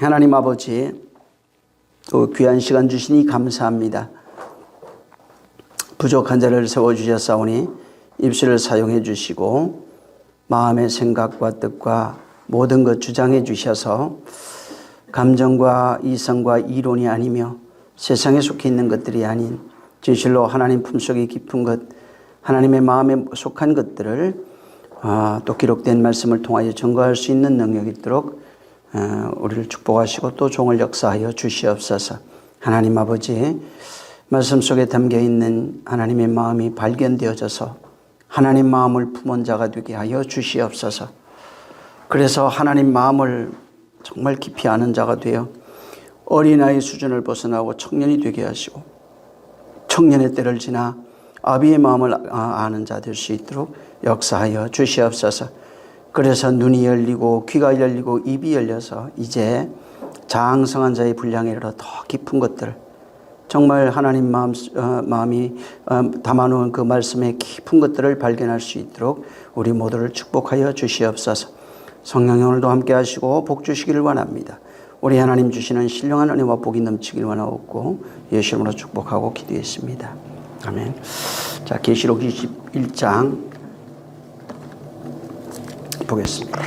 하나님 아버지, 또 귀한 시간 주시니 감사합니다. 부족한 자를 세워주셨사오니 입술을 사용해 주시고 마음의 생각과 뜻과 모든 것 주장해 주셔서 감정과 이성과 이론이 아니며 세상에 속해 있는 것들이 아닌 진실로 하나님 품속에 깊은 것, 하나님의 마음에 속한 것들을 또 기록된 말씀을 통하여 증거할 수 있는 능력이 있도록 우리를 축복하시고 또 종을 역사하여 주시옵소서. 하나님 아버지, 말씀 속에 담겨있는 하나님의 마음이 발견되어져서 하나님 마음을 품은 자가 되게 하여 주시옵소서. 그래서 하나님 마음을 정말 깊이 아는 자가 되어 어린아이 수준을 벗어나고 청년이 되게 하시고 청년의 때를 지나 아비의 마음을 아는 자 될 수 있도록 역사하여 주시옵소서. 그래서 눈이 열리고 귀가 열리고 입이 열려서 이제 장성한 자의 분량에 이르러 더 깊은 것들, 정말 하나님 마음이 담아놓은 그 말씀의 깊은 것들을 발견할 수 있도록 우리 모두를 축복하여 주시옵소서. 성령 오늘도 함께 하시고 복 주시기를 원합니다. 우리 하나님 주시는 신령한 은혜와 복이 넘치기를 원하옵고 예수 이름으로 축복하고 기도했습니다. 아멘. 자, 계시록 21장 보겠습니다.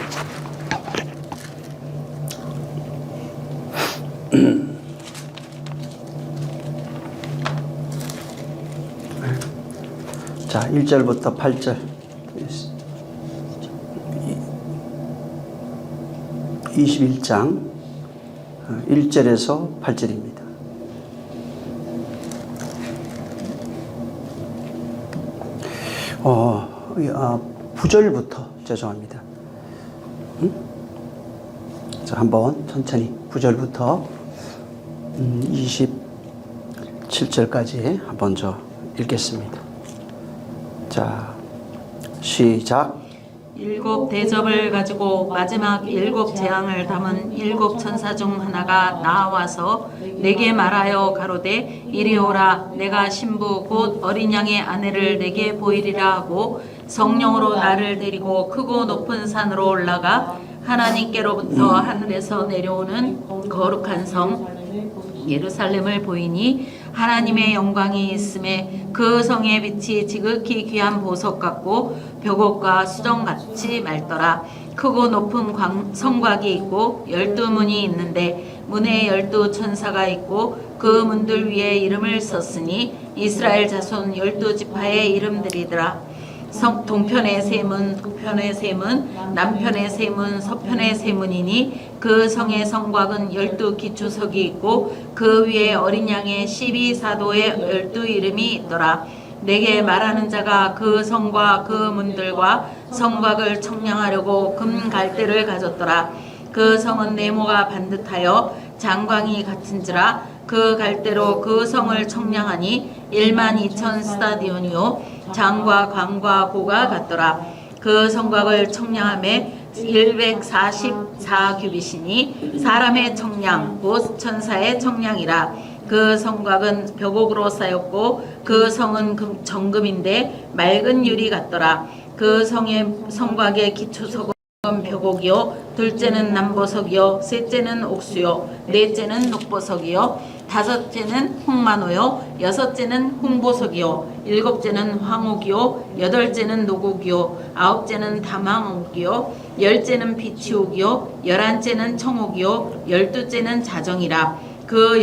자, 1절부터 8절. 21장 1절에서 8절입니다. 부절부터 죄송합니다. 자, 한번 천천히 부절부터 27절까지 한번 읽겠습니다. 자, 시작. 일곱 대접을 가지고 마지막 일곱 재앙을 담은 일곱 천사 중 하나가 나와서 내게 말하여 가로되 이리 오라. 내가 신부 곧 어린 양의 아내를 내게 보이리라 하고 성령으로 나를 데리고 크고 높은 산으로 올라가 하나님께로부터 하늘에서 내려오는 거룩한 성 예루살렘을 보이니 하나님의 영광이 있음에 그 성의 빛이 지극히 귀한 보석 같고 벽옥과 수정같이 맑더라. 크고 높은 성곽이 있고 12문이 있는데 문에 12천사가 있고 그 문들 위에 이름을 썼으니 이스라엘 자손 12지파의 이름들이더라. 동편의 세 문, 북편의 세 문, 남편의 세 문, 서편의 세 문이니 그 성의 성곽은 12기초석이 있고 그 위에 어린 양의 12사도의 12이름이 있더라. 내게 말하는 자가 그 성과 그 문들과 성곽을 청량하려고 금 갈대를 가졌더라. 그 성은 네모가 반듯하여 장광이 같은지라 그 갈대로 그 성을 청량하니 12,000 스타디온이요 장과 광과 고가 같더라. 그 성곽을 청량함에 144규빗이니 사람의 청량 곧 천사의 청량이라. 그 성곽은 벽옥으로 쌓였고 그 성은 정금인데 맑은 유리 같더라. 그 성곽의 기초석은 벽옥이요 둘째는 남보석이요 셋째는 옥수요 넷째는 녹보석이요 다섯째는 홍마노요 여섯째는 홍보석이요 일곱째는 황옥이요 여덟째는 노곡이요 아홉째는 담황옥이요 열째는 비치옥이요 열한째는 청옥이요 열두째는 자정이라. 그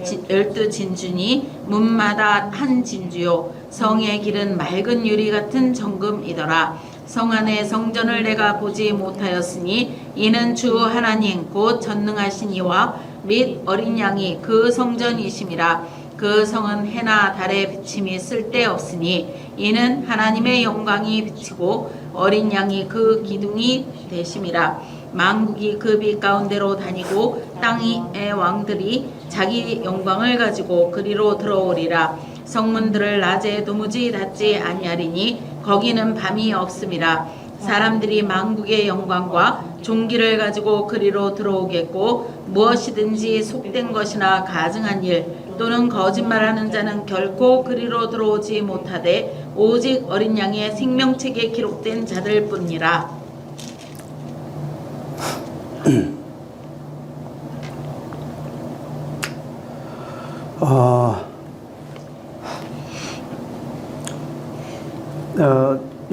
12진주니 문마다 한 진주요 성의 길은 맑은 유리 같은 정금이더라. 성 안의 성전을 내가 보지 못하였으니 이는 주 하나님 곧 전능하신 이와 및 어린 양이 그 성전이심이라. 그 성은 해나 달의 비침이 쓸데없으니 이는 하나님의 영광이 비치고 어린 양이 그 기둥이 되심이라. 만국이 그 빛 가운데로 다니고 땅의 왕들이 자기 영광을 가지고 그리로 들어오리라. 성문들을 낮에 도무지 닫지 아니하리니 거기는 밤이 없음이라. 사람들이 만국의 영광과 존귀를 가지고 그리로 들어오겠고 무엇이든지 속된 것이나 가증한 일 또는 거짓말하는 자는 결코 그리로 들어오지 못하되 오직 어린 양의 생명책에 기록된 자들 뿐이라.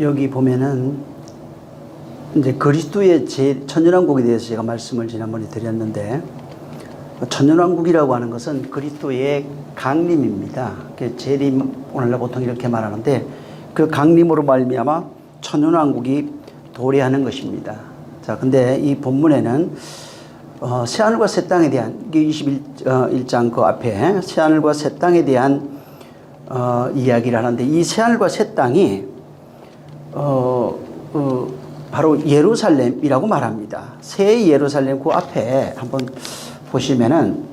여기 보면은 이제 그리스도의 천년왕국에 대해서 제가 말씀을 지난번에 드렸는데, 천년왕국이라고 하는 것은 그리스도의 강림입니다. 재림, 오늘날 보통 이렇게 말하는데, 그 강림으로 말미암아 천년왕국이 도래하는 것입니다. 자, 근데 이 본문에는 새하늘과 새 땅에 대한 21장 그 앞에 새하늘과 새 땅에 대한 이야기를 하는데, 이 새하늘과 새 땅이 바로 예루살렘이라고 말합니다. 새 예루살렘 그 앞에 한번 보시면은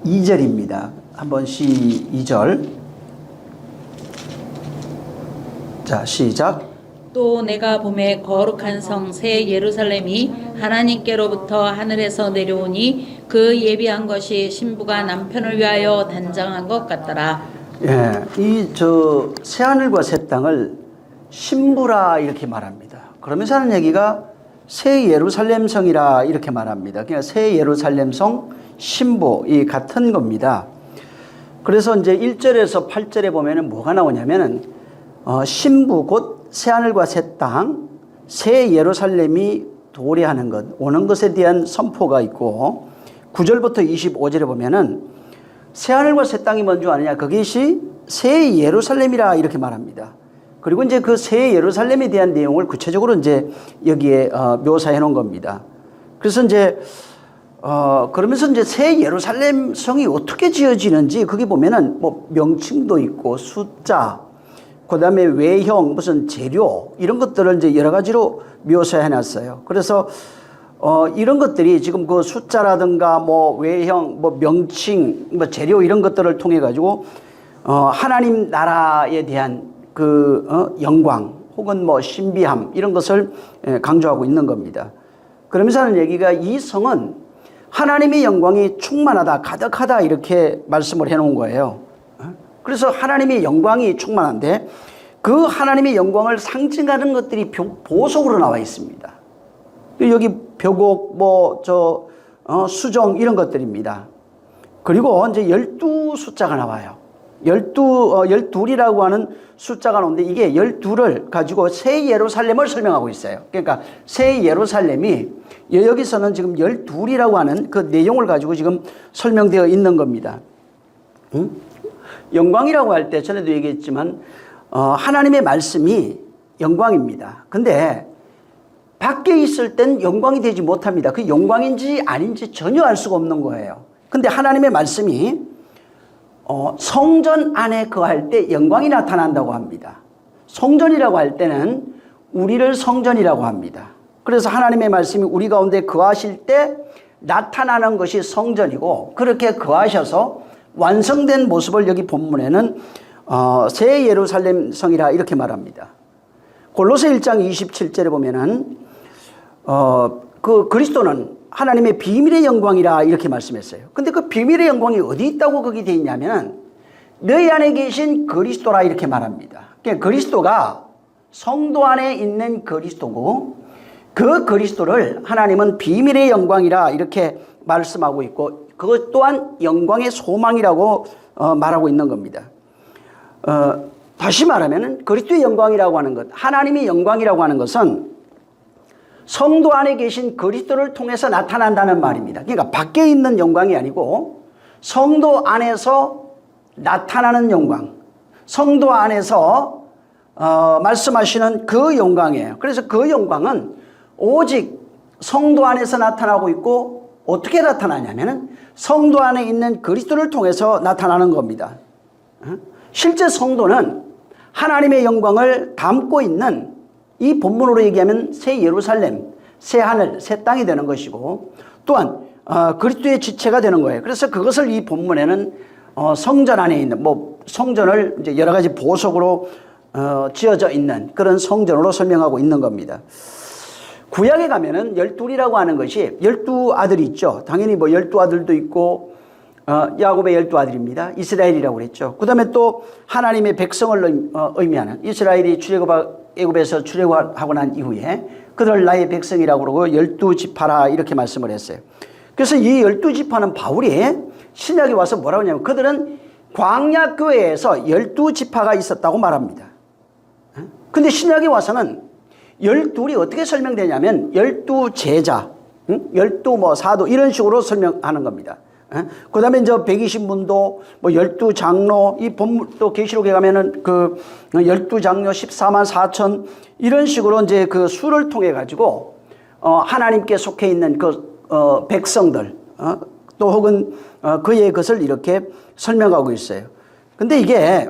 2절입니다. 한번 2절. 자, 시작. 또 내가 봄에 거룩한 성 새 예루살렘이 하나님께로부터 하늘에서 내려오니 그 예비한 것이 신부가 남편을 위하여 단장한 것 같더라. 예, 새하늘과 새 땅을 신부라 이렇게 말합니다. 그러면서 하는 얘기가 새 예루살렘 성이라 이렇게 말합니다. 그냥 새 예루살렘 성 신부 이 같은 겁니다. 그래서 이제 1절에서 8절에 보면은 뭐가 나오냐면은 신부 곧 새하늘과 새 땅, 새 예루살렘이 도래하는 것, 오는 것에 대한 선포가 있고, 9절부터 25절에 보면은 새하늘과 새 땅이 뭔 줄 아느냐, 그것이 새 예루살렘이라 이렇게 말합니다. 그리고 이제 그 새 예루살렘에 대한 내용을 구체적으로 이제 여기에 묘사해 놓은 겁니다. 그래서 이제 그러면서 이제 새 예루살렘 성이 어떻게 지어지는지 거기 보면은 뭐 명칭도 있고 숫자, 그 다음에 외형, 무슨 재료 이런 것들을 이제 여러 가지로 묘사해 놨어요. 그래서 이런 것들이 지금 그 숫자라든가 뭐 외형, 뭐 명칭, 뭐 재료 이런 것들을 통해 가지고 하나님 나라에 대한 그 영광 혹은 뭐 신비함 이런 것을 강조하고 있는 겁니다. 그러면서 하는 얘기가 이 성은 하나님의 영광이 충만하다, 가득하다 이렇게 말씀을 해놓은 거예요. 그래서 하나님의 영광이 충만한데 그 하나님의 영광을 상징하는 것들이 보석으로 나와 있습니다. 여기 벽옥, 수정 이런 것들입니다. 그리고 이제 12 숫자가 나와요. 12이라고 하는 숫자가 나오는데 이게 12를 가지고 새 예루살렘을 설명하고 있어요. 그러니까 새 예루살렘이 여기서는 지금 12이라고 하는 그 내용을 가지고 지금 설명되어 있는 겁니다. 영광이라고 할 때 전에도 얘기했지만 하나님의 말씀이 영광입니다. 근데 밖에 있을 땐 영광이 되지 못합니다. 그 영광인지 아닌지 전혀 알 수가 없는 거예요. 근데 하나님의 말씀이 성전 안에 거할 때 영광이 나타난다고 합니다. 성전이라고 할 때는 우리를 성전이라고 합니다. 그래서 하나님의 말씀이 우리 가운데 거하실 때 나타나는 것이 성전이고, 그렇게 거하셔서 완성된 모습을 여기 본문에는 새 예루살렘 성이라 이렇게 말합니다. 골로새 1장 27절에 보면은 그 그리스도는 하나님의 비밀의 영광이라 이렇게 말씀했어요. 근데 그 비밀의 영광이 어디 있다고 거기 되어 있냐면 너희 안에 계신 그리스도라 이렇게 말합니다. 그러니까 그리스도가 성도 안에 있는 그리스도고, 그 그리스도를 하나님은 비밀의 영광이라 이렇게 말씀하고 있고, 그것 또한 영광의 소망이라고 말하고 있는 겁니다. 다시 말하면 그리스도의 영광이라고 하는 것, 하나님의 영광이라고 하는 것은 성도 안에 계신 그리스도를 통해서 나타난다는 말입니다. 그러니까 밖에 있는 영광이 아니고 성도 안에서 나타나는 영광, 성도 안에서 말씀하시는 그 영광이에요. 그래서 그 영광은 오직 성도 안에서 나타나고 있고, 어떻게 나타나냐면은 성도 안에 있는 그리스도를 통해서 나타나는 겁니다. 실제 성도는 하나님의 영광을 담고 있는, 이 본문으로 얘기하면 새 예루살렘, 새 하늘, 새 땅이 되는 것이고, 또한 그리스도의 지체가 되는 거예요. 그래서 그것을 이 본문에는 성전 안에 있는, 성전을 이제 여러 가지 보석으로 지어져 있는 그런 성전으로 설명하고 있는 겁니다. 구약에 가면은 12이라고 하는 것이 12아들이 있죠. 당연히 12아들도 있고, 야곱의 12아들입니다. 이스라엘이라고 그랬죠. 그 다음에 또 하나님의 백성을 의미하는, 이스라엘이 애굽에서 출애굽하고 난 이후에 그들 나의 백성이라고 그러고 12지파라 이렇게 말씀을 했어요. 그래서 이 12지파는 바울이 신약에 와서 뭐라고 하냐면 그들은 광야 교회에서 12지파가 있었다고 말합니다. 근데 신약에 와서는 12이 어떻게 설명되냐면 12제자, 12 사도 이런 식으로 설명하는 겁니다. 그 다음에 이제 120문도, 뭐 12장로, 이 본문 또 계시록에 가면은 그 12장로 14만 4천 이런 식으로 이제 그 수를 통해 가지고 하나님께 속해 있는 그 백성들, 또 혹은 그의 것을 이렇게 설명하고 있어요. 근데 이게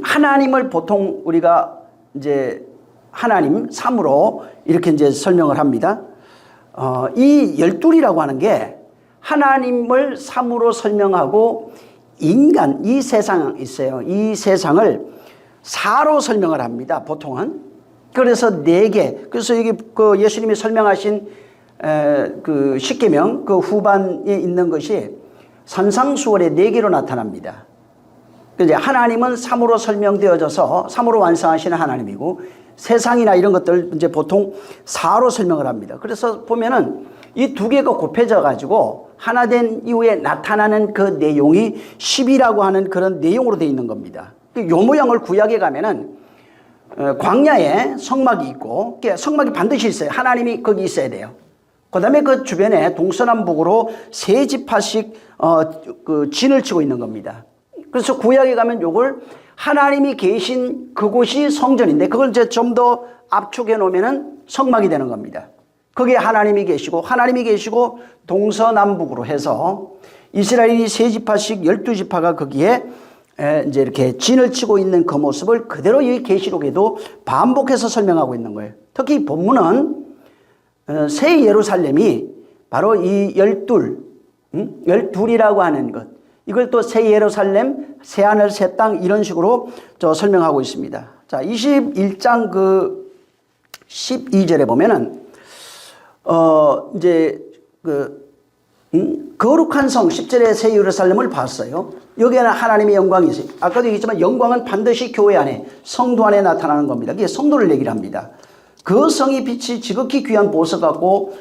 하나님을 보통 우리가 이제 하나님 삼으로 이렇게 이제 설명을 합니다. 이 열둘이라고 하는 게 하나님을 삼으로 설명하고 인간, 이 세상 있어요. 이 세상을 사로 설명을 합니다. 보통은. 그래서 네 개. 그래서 여기 그 예수님이 설명하신 그 십계명 그 후반에 있는 것이 산상수월의 네 개로 나타납니다. 이제 하나님은 삼으로 설명되어져서 삼으로 완성하시는 하나님이고 세상이나 이런 것들 이제 보통 사로 설명을 합니다. 그래서 보면은 이 두 개가 곱해져 가지고 하나 된 이후에 나타나는 그 내용이 10이라고 하는 그런 내용으로 되어 있는 겁니다. 요 모양을 구약에 가면은 광야에 성막이 있고 성막이 반드시 있어요. 하나님이 거기 있어야 돼요. 그 다음에 그 주변에 동서남북으로 세 지파씩 그 진을 치고 있는 겁니다. 그래서 구약에 가면 요걸 하나님이 계신 그곳이 성전인데 그걸 이제 좀 더 압축해 놓으면은 성막이 되는 겁니다. 거기에 하나님이 계시고 동서남북으로 해서 이스라엘이 세 지파씩 12지파가 거기에 이제 이렇게 진을 치고 있는 그 모습을 그대로 이 계시록에도 반복해서 설명하고 있는 거예요. 특히 본문은 새 예루살렘이 바로 이 열둘이라고 하는 것. 이걸 또 새 예루살렘, 새 하늘, 새 땅 이런 식으로 설명하고 있습니다. 자, 21장 그 12절에 보면은 이제 거룩한 성 10절에 새 예루살렘을 봤어요. 여기에는 하나님의 영광이 있어요. 아까도 얘기했지만 영광은 반드시 교회 안에 성도 안에 나타나는 겁니다. 그게 성도를 얘기를 합니다. 그 성이 빛이 지극히 귀한 보석 같고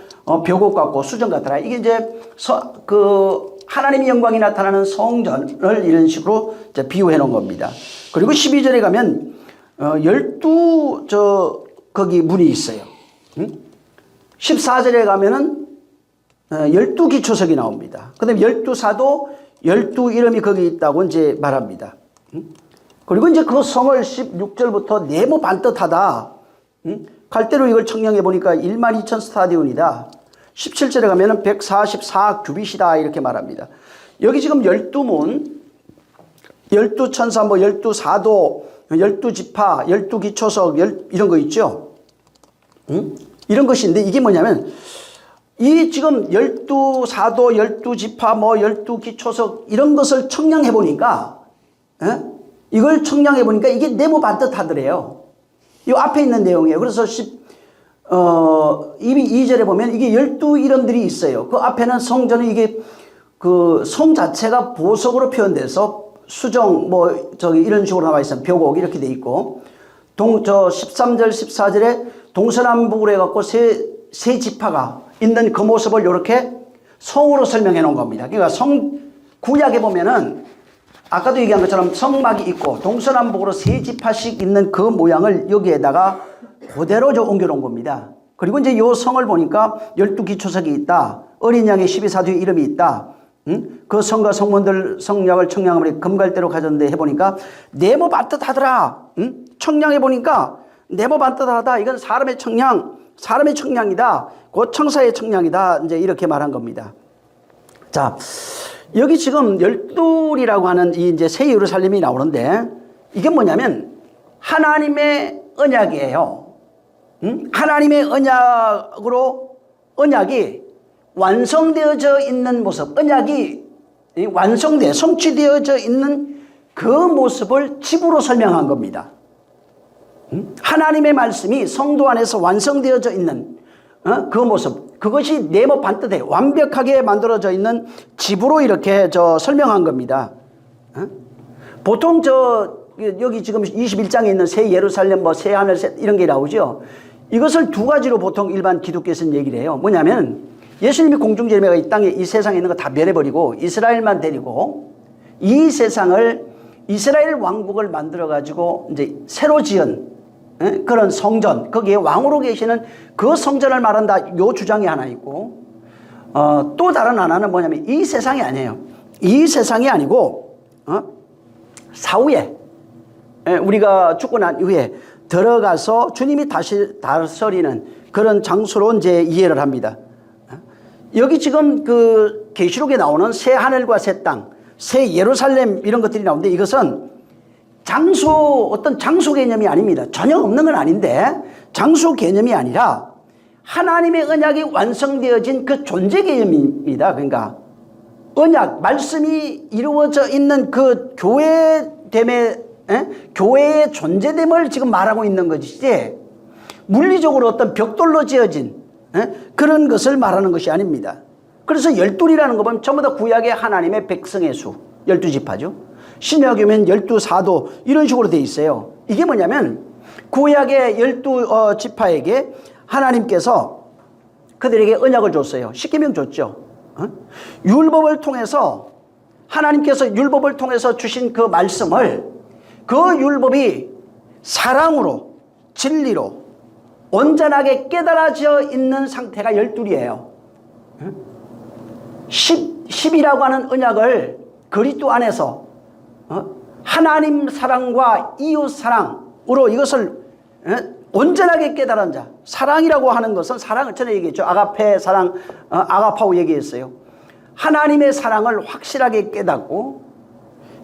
벽옥 같고 수정 같더라. 이게 이제 그 하나님의 영광이 나타나는 성전을 이런 식으로 이제 비유해 놓은 겁니다. 그리고 12절에 가면 12 거기 문이 있어요. 14절에 가면은 12기초석이 나옵니다. 그 다음에 12사도 12 이름이 거기 있다고 이제 말합니다. 그리고 이제 그 성을 16절부터 네모 반듯하다. 갈대로 이걸 청량해 보니까 12,000 스타디온이다. 17절에 가면은 144 규빗이다 이렇게 말합니다. 여기 지금 12문, 12천사, 뭐 12사도, 12지파, 12기초석 이런 거 있죠. 이런 것인데 이게 뭐냐면 이 지금 12사도, 12지파, 뭐 12기초석 이런 것을 청량해 보니까 이걸 청량해 보니까 이게 네모 반듯하더래요. 이 앞에 있는 내용이에요. 그래서 2절에 보면 이게 12 이름들이 있어요. 그 앞에는 성전은 이게 그 성 자체가 보석으로 표현돼서 수정 뭐 이런 식으로 나와 있어요. 벽옥 이렇게 돼 있고 13절 14절에 동서남북으로 해갖고 세 지파가 있는 그 모습을 이렇게 성으로 설명해 놓은 겁니다. 그러니까 구약에 보면은 아까도 얘기한 것처럼 성막이 있고 동서남북으로 세 지파씩 있는 그 모양을 여기에다가 그대로 옮겨 놓은 겁니다. 그리고 이제 요 성을 보니까 12기초석이 있다. 어린 양의 12사도의 이름이 있다. 그 성과 성문들 성약을 청량하면 금갈대로 가졌는데 해보니까 네모 반듯하더라. 청량해 보니까 네모 반듯하다. 이건 사람의 청량이다. 곧 청사의 청량이다. 이제 이렇게 말한 겁니다. 자, 여기 지금 열둘이라고 하는 이 이제 새 예루살렘이 나오는데 이게 뭐냐면 하나님의 언약이에요. 하나님의 언약이 완성되어져 있는 모습, 언약이 성취되어져 있는 그 모습을 집으로 설명한 겁니다. 하나님의 말씀이 성도 안에서 완성되어져 있는 그 모습, 그것이 네모 반듯해 완벽하게 만들어져 있는 집으로 이렇게 설명한 겁니다. 보통 여기 지금 21장에 있는 새 예루살렘, 뭐 새 하늘, 이런 게 나오죠. 이것을 두 가지로 보통 일반 기독교에서는 얘기를 해요. 뭐냐면 예수님이 공중제매가 이 땅에 이 세상에 있는 거 다 멸해버리고 이스라엘만 데리고 이 세상을 이스라엘 왕국을 만들어 가지고 이제 새로 지은 그런 성전, 거기에 왕으로 계시는 그 성전을 말한다. 요 주장이 하나 있고, 또 다른 하나는 뭐냐면 이 세상이 아니에요. 이 세상이 아니고 사후에 우리가 죽고 난 이후에 들어가서 주님이 다시 다스리는 그런 장소로 이제 이해를 합니다. 여기 지금 그 계시록에 나오는 새 하늘과 새 땅, 새 예루살렘 이런 것들이 나오는데 이것은 어떤 장소 개념이 아닙니다. 전혀 없는 건 아닌데 장소 개념이 아니라 하나님의 언약이 완성되어진 그 존재 개념입니다. 그러니까 언약, 말씀이 이루어져 있는 그 교회의 존재됨을 지금 말하고 있는 것이지 물리적으로 어떤 벽돌로 지어진 그런 것을 말하는 것이 아닙니다. 그래서 열둘이라는 거 보면 전부 다 구약의 하나님의 백성의 수, 12지파죠. 신약이면 12사도 이런 식으로 돼 있어요. 이게 뭐냐면 구약의 12지파에게 하나님께서 그들에게 언약을 줬어요. 십계명 줬죠. 율법을 통해서 하나님께서 율법을 통해서 주신 그 말씀을 그 율법이 사랑으로 진리로 온전하게 깨달아져 있는 상태가 열둘이에요. 10이라고 하는 언약을 그리스도 안에서 하나님 사랑과 이웃 사랑으로 이것을 온전하게 깨달은 자. 사랑이라고 하는 것은 사랑을 전에 얘기했죠. 아가페 사랑, 아가파오 얘기했어요. 하나님의 사랑을 확실하게 깨닫고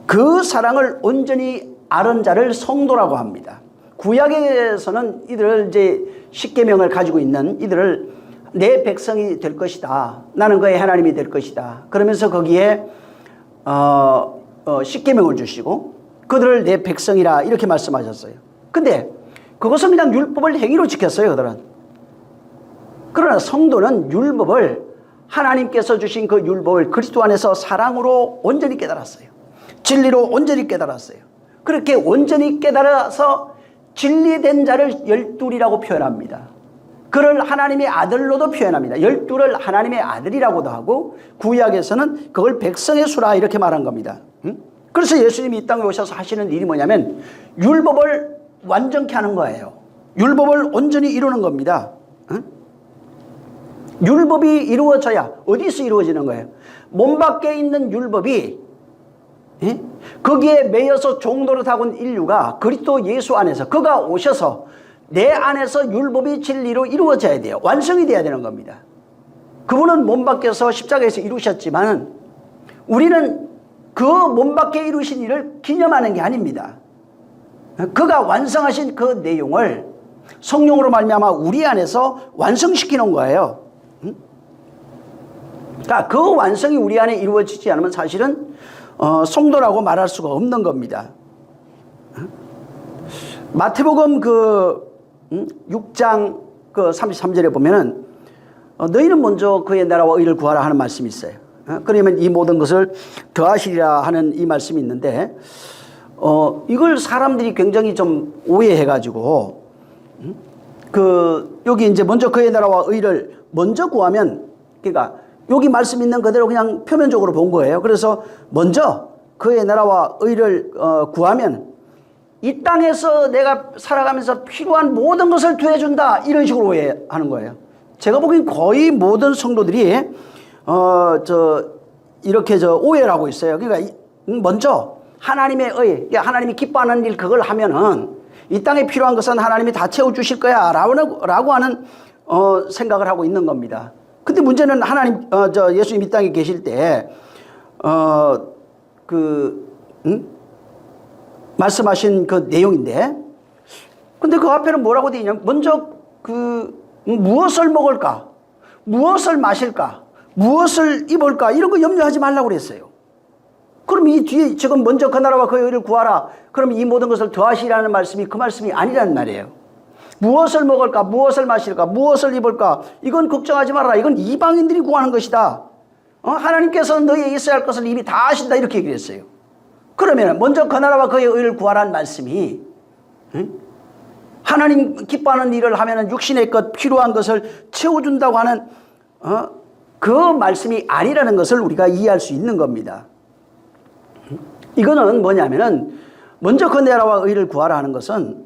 그 사랑을 온전히 아는 자를 성도라고 합니다. 구약에서는 이들을 이제 십계명을 가지고 있는 이들을 내 백성이 될 것이다. 나는 그의 하나님이 될 것이다. 그러면서 거기에 십계명을 주시고 그들을 내 백성이라 이렇게 말씀하셨어요. 근데 그것은 그냥 율법을 행위로 지켰어요. 그들은. 그러나 성도는 율법을 하나님께서 주신 그 율법을 그리스도 안에서 사랑으로 온전히 깨달았어요. 진리로 온전히 깨달았어요. 그렇게 온전히 깨달아서 진리된 자를 열둘이라고 표현합니다. 그를 하나님의 아들로도 표현합니다. 열둘을 하나님의 아들이라고도 하고 구약에서는 그걸 백성의 수라 이렇게 말한 겁니다. 그래서 예수님이 이 땅에 오셔서 하시는 일이 뭐냐면 율법을 완전케 하는 거예요. 율법을 온전히 이루는 겁니다. 율법이 이루어져야 어디서 이루어지는 거예요? 몸 밖에 있는 율법이 거기에 매여서 종노릇하고 있는 인류가 그리스도 예수 안에서 그가 오셔서 내 안에서 율법이 진리로 이루어져야 돼요. 완성이 돼야 되는 겁니다. 그분은 몸 밖에서 십자가에서 이루셨지만 우리는 그 몸 밖에 이루신 일을 기념하는 게 아닙니다. 그가 완성하신 그 내용을 성령으로 말미암아 우리 안에서 완성시키는 거예요. 그러니까 그 완성이 우리 안에 이루어지지 않으면 사실은 성도라고 말할 수가 없는 겁니다. 마태복음 6장 33절에 보면은 너희는 먼저 그의 나라와 의를 구하라 하는 말씀이 있어요. 그러면 이 모든 것을 더하시리라 하는 이 말씀이 있는데 이걸 사람들이 굉장히 좀 오해해가지고 여기 이제 먼저 그의 나라와 의를 먼저 구하면 그러니까 여기 말씀 있는 그대로 그냥 표면적으로 본 거예요. 그래서 먼저 그의 나라와 의를 구하면 이 땅에서 내가 살아가면서 필요한 모든 것을 더해준다 이런 식으로 오해하는 거예요. 제가 보기엔 거의 모든 성도들이 이렇게 오해를 하고 있어요. 그러니까 먼저 하나님의 의, 하나님이 기뻐하는 일 그걸 하면은 이 땅에 필요한 것은 하나님이 다 채워주실 거야 라고 하는 생각을 하고 있는 겁니다. 근데 문제는 예수님 이 땅에 계실 때 말씀하신 그 내용인데 근데 그 앞에는 뭐라고 되어 있냐면 먼저 무엇을 먹을까, 무엇을 마실까, 무엇을 입을까 이런 거 염려하지 말라고 그랬어요. 그럼 이 뒤에 지금 먼저 그 나라와 그 의를 구하라. 그럼 이 모든 것을 더하시라는 말씀이 그 말씀이 아니라는 말이에요. 무엇을 먹을까, 무엇을 마실까, 무엇을 입을까 이건 걱정하지 말아라. 이건 이방인들이 구하는 것이다. 하나님께서는 너희에 있어야 할 것을 이미 다 하신다 이렇게 얘기를 했어요. 그러면 먼저 그 나라와 그의 의를 구하라는 말씀이 하나님 기뻐하는 일을 하면 육신의 것 필요한 것을 채워준다고 하는 그 말씀이 아니라는 것을 우리가 이해할 수 있는 겁니다. 이거는 뭐냐면은 먼저 그 나라와 의를 구하라 하는 것은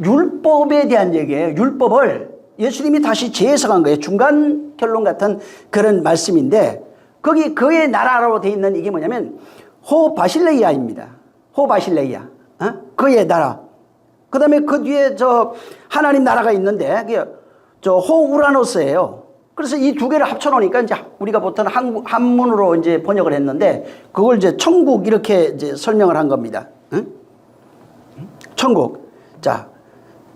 율법에 대한 얘기예요. 율법을 예수님이 다시 재해석한 거예요. 중간 결론 같은 그런 말씀인데 거기 그의 나라로 돼 있는 이게 뭐냐면 호 바실레이아입니다. 호 바실레이아. 그의 나라. 그 다음에 그 뒤에 저 하나님 나라가 있는데 그게 저 호 우라노스예요. 그래서 이 두 개를 합쳐놓으니까 이제 우리가 보통 한문으로 이제 번역을 했는데 그걸 이제 천국 이렇게 이제 설명을 한 겁니다. 천국. 자,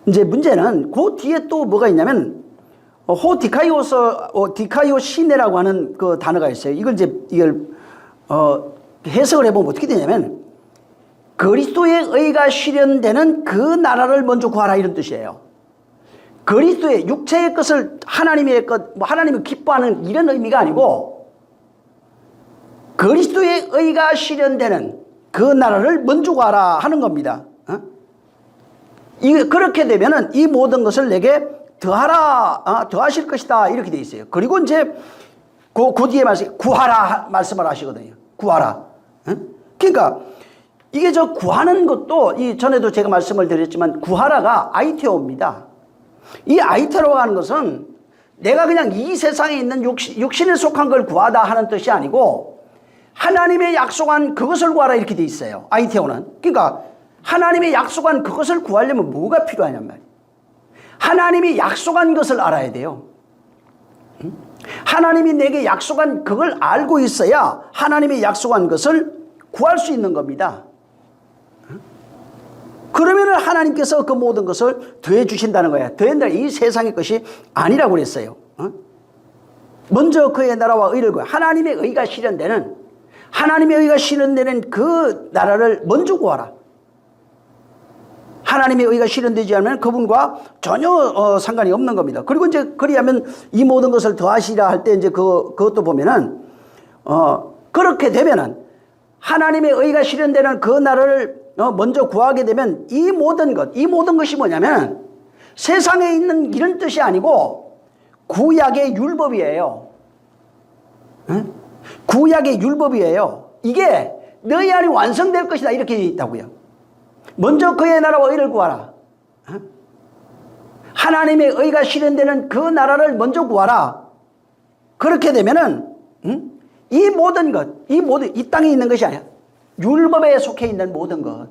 이제 문제는 그 뒤에 또 뭐가 있냐면 호 디카이오 시네라고 하는 그 단어가 있어요. 이걸 해석을 해보면 어떻게 되냐면 그리스도의 의가 실현되는 그 나라를 먼저 구하라 이런 뜻이에요. 그리스도의 육체의 것을 하나님의 것, 하나님이 기뻐하는 이런 의미가 아니고 그리스도의 의가 실현되는 그 나라를 먼저 구하라 하는 겁니다. 그렇게 되면은 이 모든 것을 내게 더하라, 더하실 것이다 이렇게 돼 있어요. 그리고 이제 그 뒤에 구하라 말씀을 하시거든요. 구하라. 그러니까 이게 저 구하는 것도 이 전에도 제가 말씀을 드렸지만 구하라가 아이테오입니다. 이 아이테오라고 하는 것은 내가 그냥 이 세상에 있는 육신에 속한 걸 구하다 하는 뜻이 아니고 하나님의 약속한 그것을 구하라 이렇게 돼 있어요. 아이테오는. 그러니까 하나님의 약속한 그것을 구하려면 뭐가 필요하냔 말이에요. 하나님이 약속한 것을 알아야 돼요. 하나님이 내게 약속한 그걸 알고 있어야 하나님의 약속한 것을 구할 수 있는 겁니다. 그러면 하나님께서 그 모든 것을 더해 주신다는 거야. 더한다. 이 세상의 것이 아니라고 그랬어요. 먼저 그의 나라와 의를 구해. 하나님의 의가 실현되는 그 나라를 먼저 구하라. 하나님의 의가 실현되지 않으면 그분과 전혀 상관이 없는 겁니다. 그리고 이제 그리하면 이 모든 것을 더하시라 할 때 이제 그것도 보면은 그렇게 되면은 하나님의 의가 실현되는 그 나라를 먼저 구하게 되면 이 모든 것이 뭐냐면 세상에 있는 이런 뜻이 아니고 구약의 율법이에요. 구약의 율법이에요. 이게 너희 안에 완성될 것이다 이렇게 있다고요. 먼저 그의 나라와 의를 구하라. 하나님의 의가 실현되는 그 나라를 먼저 구하라. 그렇게 되면은 이 모든 것, 이 땅에 있는 것이 아니야. 율법에 속해 있는 모든 것,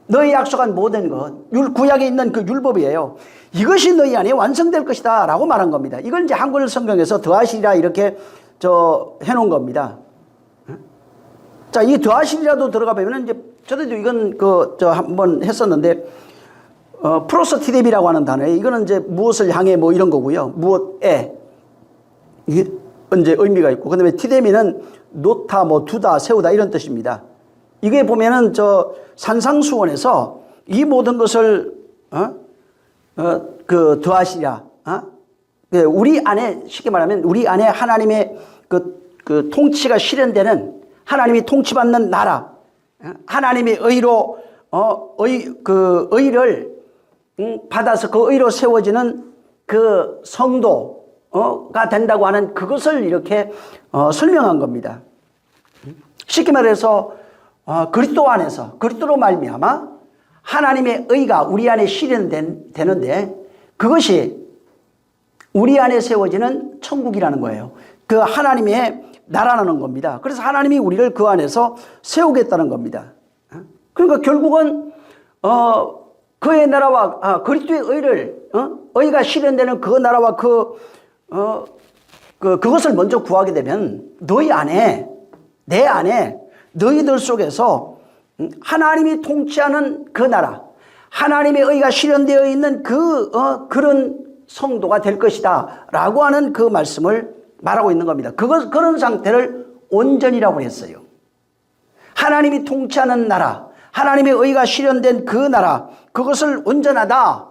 너희 약속한 모든 것, 구약에 있는 그 율법이에요. 이것이 너희 안에 완성될 것이다 라고 말한 겁니다. 이걸 이제 한글 성경에서 더하시리라 이렇게 해놓은 겁니다. 자, 이 더하시리라도 들어가 보면 이제 저도 이건 한번 했었는데 프로스티뎀이라고 하는 단어예요. 이거는 이제 무엇을 향해 뭐 이런 거고요. 무엇에 이게 이제 의미가 있고, 그다음에 티데미는 놓다, 뭐 두다, 세우다 이런 뜻입니다. 이게 보면은 산상수원에서 이 모든 것을 더하시랴. 우리 안에 쉽게 말하면 우리 안에 하나님의 그 통치가 실현되는 하나님이 통치받는 나라, 하나님의 의로 의를 받아서 그 의로 세워지는 그 성도가 된다고 하는 그것을 이렇게 설명한 겁니다. 쉽게 말해서 그리스도 안에서 그리스도로 말미암아 하나님의 의가 우리 안에 실현되는데 그것이 우리 안에 세워지는 천국이라는 거예요. 그 하나님의 나라라는 겁니다. 그래서 하나님이 우리를 그 안에서 세우겠다는 겁니다. 그러니까 결국은 그의 나라와 그리스도의 의가 실현되는 그 나라와 그것을 먼저 구하게 되면 너희 안에, 내 안에, 너희들 속에서 하나님이 통치하는 그 나라, 하나님의 의가 실현되어 있는 그런 성도가 될 것이다 라고 하는 그 말씀을 말하고 있는 겁니다. 그런 상태를 온전이라고 했어요. 하나님이 통치하는 나라, 하나님의 의가 실현된 그 나라, 그것을 온전하다,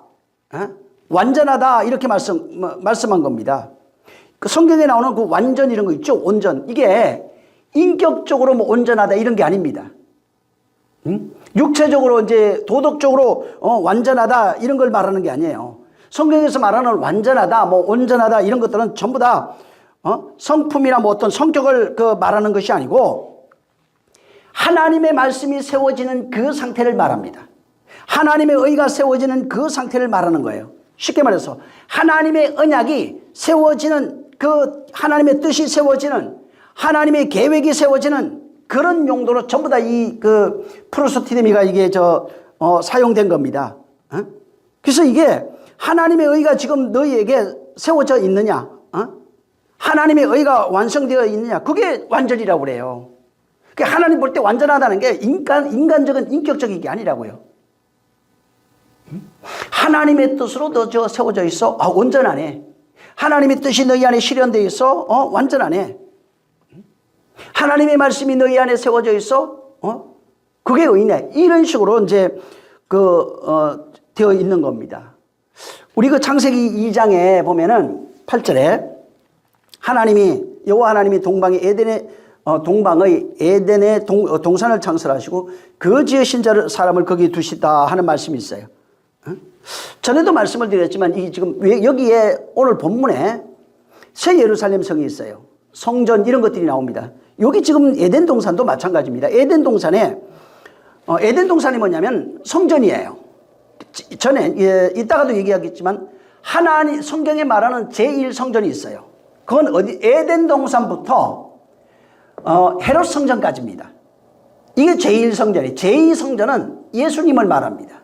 완전하다 이렇게 말씀한 겁니다. 그 성경에 나오는 그 완전 이런 거 있죠. 온전. 이게 인격적으로 뭐 온전하다 이런 게 아닙니다. 육체적으로 이제 도덕적으로 완전하다 이런 걸 말하는 게 아니에요. 성경에서 말하는 완전하다, 뭐 온전하다 이런 것들은 전부 다 성품이나 뭐 어떤 성격을 말하는 것이 아니고 하나님의 말씀이 세워지는 그 상태를 말합니다. 하나님의 의가 세워지는 그 상태를 말하는 거예요. 쉽게 말해서 하나님의 언약이 세워지는, 그 하나님의 뜻이 세워지는, 하나님의 계획이 세워지는 그런 용도로 전부 다 이 그 프로소티데미가 이게 사용된 겁니다. 그래서 이게 하나님의 의가 지금 너희에게 세워져 있느냐? 하나님의 의가 완성되어 있느냐? 그게 완전이라고 그래요. 하나님 볼 때 완전하다는 게 인간적인 인격적인 게 아니라고요. 하나님의 뜻으로 너 세워져 있어? 온전하네. 하나님의 뜻이 너희 안에 실현되어 있어? 완전하네. 하나님의 말씀이 너희 안에 세워져 있어? 그게 의네. 이런 식으로 이제 되어 있는 겁니다. 우리 그 창세기 2장에 보면은 8절에 여호와 하나님이 동방의 에덴의 동산을 창설하시고 그 지으신 사람을 거기 두시다 하는 말씀이 있어요. 전에도 말씀을 드렸지만 이 지금 여기에 오늘 본문에 새 예루살렘 성이 있어요. 성전 이런 것들이 나옵니다. 여기 지금 에덴 동산도 마찬가지입니다. 에덴 동산이 뭐냐면 성전이에요. 전에 이따가도 얘기하겠지만 성경에 말하는 제1성전이 있어요. 그건 에덴 동산부터 헤롯 성전까지입니다. 이게 제1성전이. 제2성전은 예수님을 말합니다.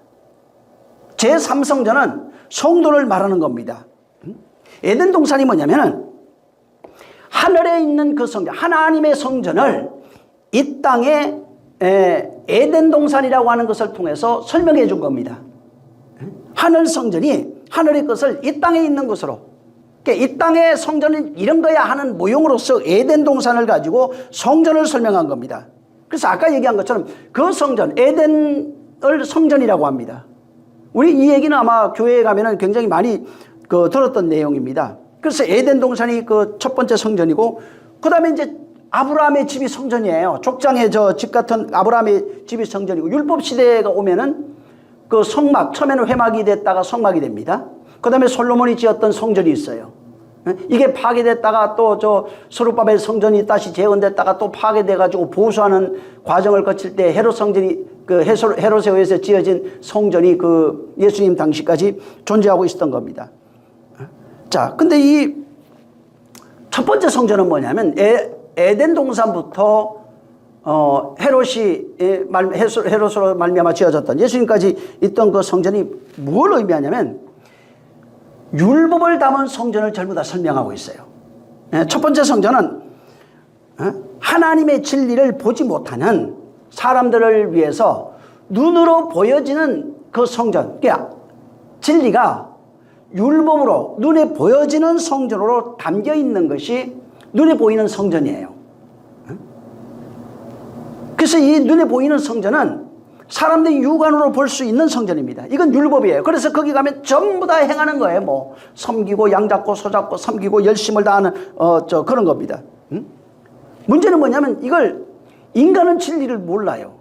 제3성전은 성도를 말하는 겁니다. 에덴 동산이 뭐냐면은 하늘에 있는 그 성전, 하나님의 성전을 이 땅에 에덴 동산이라고 하는 것을 통해서 설명해 준 겁니다. 하늘 성전이 하늘의 것을 이 땅에 있는 것으로, 그러니까 이 땅의 성전은 이런 거야 하는 모형으로서 에덴 동산을 가지고 성전을 설명한 겁니다. 그래서 아까 얘기한 것처럼 그 성전, 에덴을 성전이라고 합니다. 우리 이 얘기는 아마 교회에 가면은 굉장히 많이 들었던 내용입니다. 그래서 에덴 동산이 그 첫 번째 성전이고, 그 다음에 이제 아브라함의 집이 성전이에요. 족장의 집 같은 아브라함의 집이 성전이고, 율법 시대가 오면은 그 성막, 처음에는 회막이 됐다가 성막이 됩니다. 그 다음에 솔로몬이 지었던 성전이 있어요. 이게 파괴됐다가 또 스룹바벨 성전이 다시 재건됐다가 또 파괴돼가지고 보수하는 과정을 거칠 때 헤롯 성전이, 헤롯에 의해서 지어진 성전이 예수님 당시까지 존재하고 있었던 겁니다. 자, 근데 이 첫 번째 성전은 뭐냐면 에덴 동산부터 헤롯으로 말미암아 지어졌던, 예수님까지 있던 그 성전이 뭘 의미하냐면 율법을 담은 성전을 전부 다 설명하고 있어요. 첫 번째 성전은 하나님의 진리를 보지 못하는 사람들을 위해서 눈으로 보여지는 그 성전, 그러니까 진리가 율법으로 눈에 보여지는 성전으로 담겨 있는 것이 눈에 보이는 성전이에요. 그래서 이 눈에 보이는 성전은 사람들이 육안으로 볼 수 있는 성전입니다. 이건 율법이에요. 그래서 거기 가면 전부 다 행하는 거예요. 뭐 섬기고 양 잡고 소 잡고 섬기고 열심을 다하는 그런 겁니다. 문제는 뭐냐면 이걸 인간은 진리를 몰라요.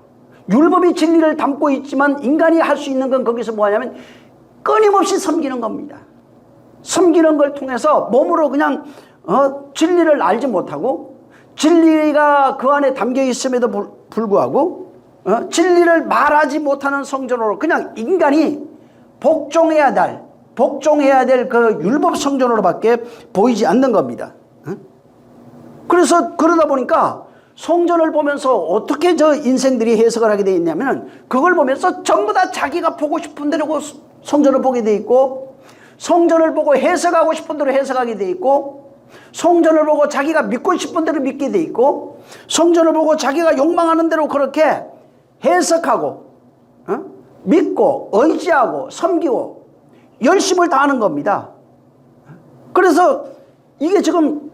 율법이 진리를 담고 있지만 인간이 할 수 있는 건 거기서 뭐냐면 끊임없이 섬기는 겁니다. 섬기는 걸 통해서 몸으로 그냥 진리를 알지 못하고, 진리가 그 안에 담겨 있음에도 불구하고 진리를 말하지 못하는 성전으로 그냥 인간이 복종해야 될 그 율법 성전으로밖에 보이지 않는 겁니다. 그래서 그러다 보니까 성전을 보면서 어떻게 인생들이 해석을 하게 되어 있냐면, 그걸 보면서 전부 다 자기가 보고 싶은 대로 성전을 보게 되어 있고, 성전을 보고 해석하고 싶은 대로 해석하게 되어 있고, 성전을 보고 자기가 믿고 싶은 대로 믿게 되어 있고, 성전을 보고 자기가 욕망하는 대로 그렇게 해석하고 믿고 의지하고 섬기고 열심을 다하는 겁니다. 그래서 이게 지금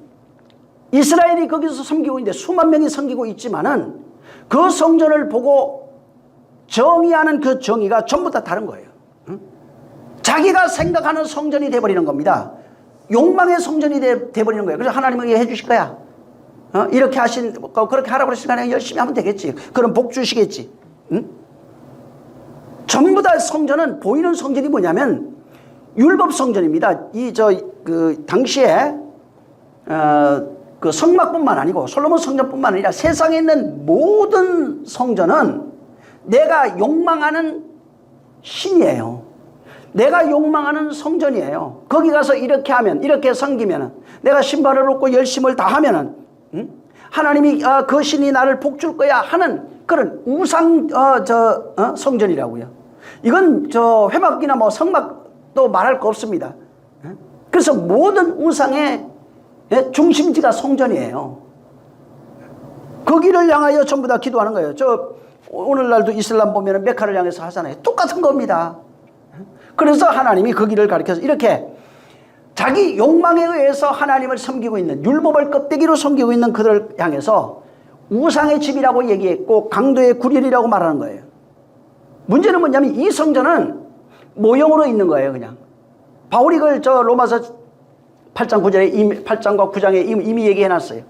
이스라엘이 거기서 섬기고 있는데 수만 명이 섬기고 있지만은 그 성전을 보고 정의하는 그 정의가 전부 다 다른 거예요. 자기가 생각하는 성전이 돼버리는 겁니다. 욕망의 성전이 돼버리는 거예요. 그래서 하나님은 이거 해주실 거야. 이렇게 그렇게 하라고 그랬으니까 내가 열심히 하면 되겠지. 그럼 복 주시겠지. 전부 다 성전은, 보이는 성전이 뭐냐면 율법 성전입니다. 당시에 그 성막뿐만 아니고 솔로몬 성전뿐만 아니라 세상에 있는 모든 성전은 내가 욕망하는 신이에요. 내가 욕망하는 성전이에요. 거기 가서 이렇게 하면, 이렇게 섬기면, 내가 신발을 얻고 열심을 다하면 하나님이 그 신이 나를 복줄 거야 하는 그런 우상 성전이라고요. 이건 회막이나 뭐 성막도 말할 거 없습니다. 그래서 모든 우상의 중심지가 성전이에요. 거기를 향하여 전부 다 기도하는 거예요. 오늘날도 이슬람 보면 메카를 향해서 하잖아요. 똑같은 겁니다. 그래서 하나님이 거기를 가리켜서 이렇게 자기 욕망에 의해서 하나님을 섬기고 있는, 율법을 껍데기로 섬기고 있는 그들을 향해서 우상의 집이라고 얘기했고 강도의 구렬이라고 말하는 거예요. 문제는 뭐냐면 이 성전은 모형으로 있는 거예요. 그냥 바울이 그걸 로마서 8장 9절에 8장과 9장에 이미 얘기해놨어요.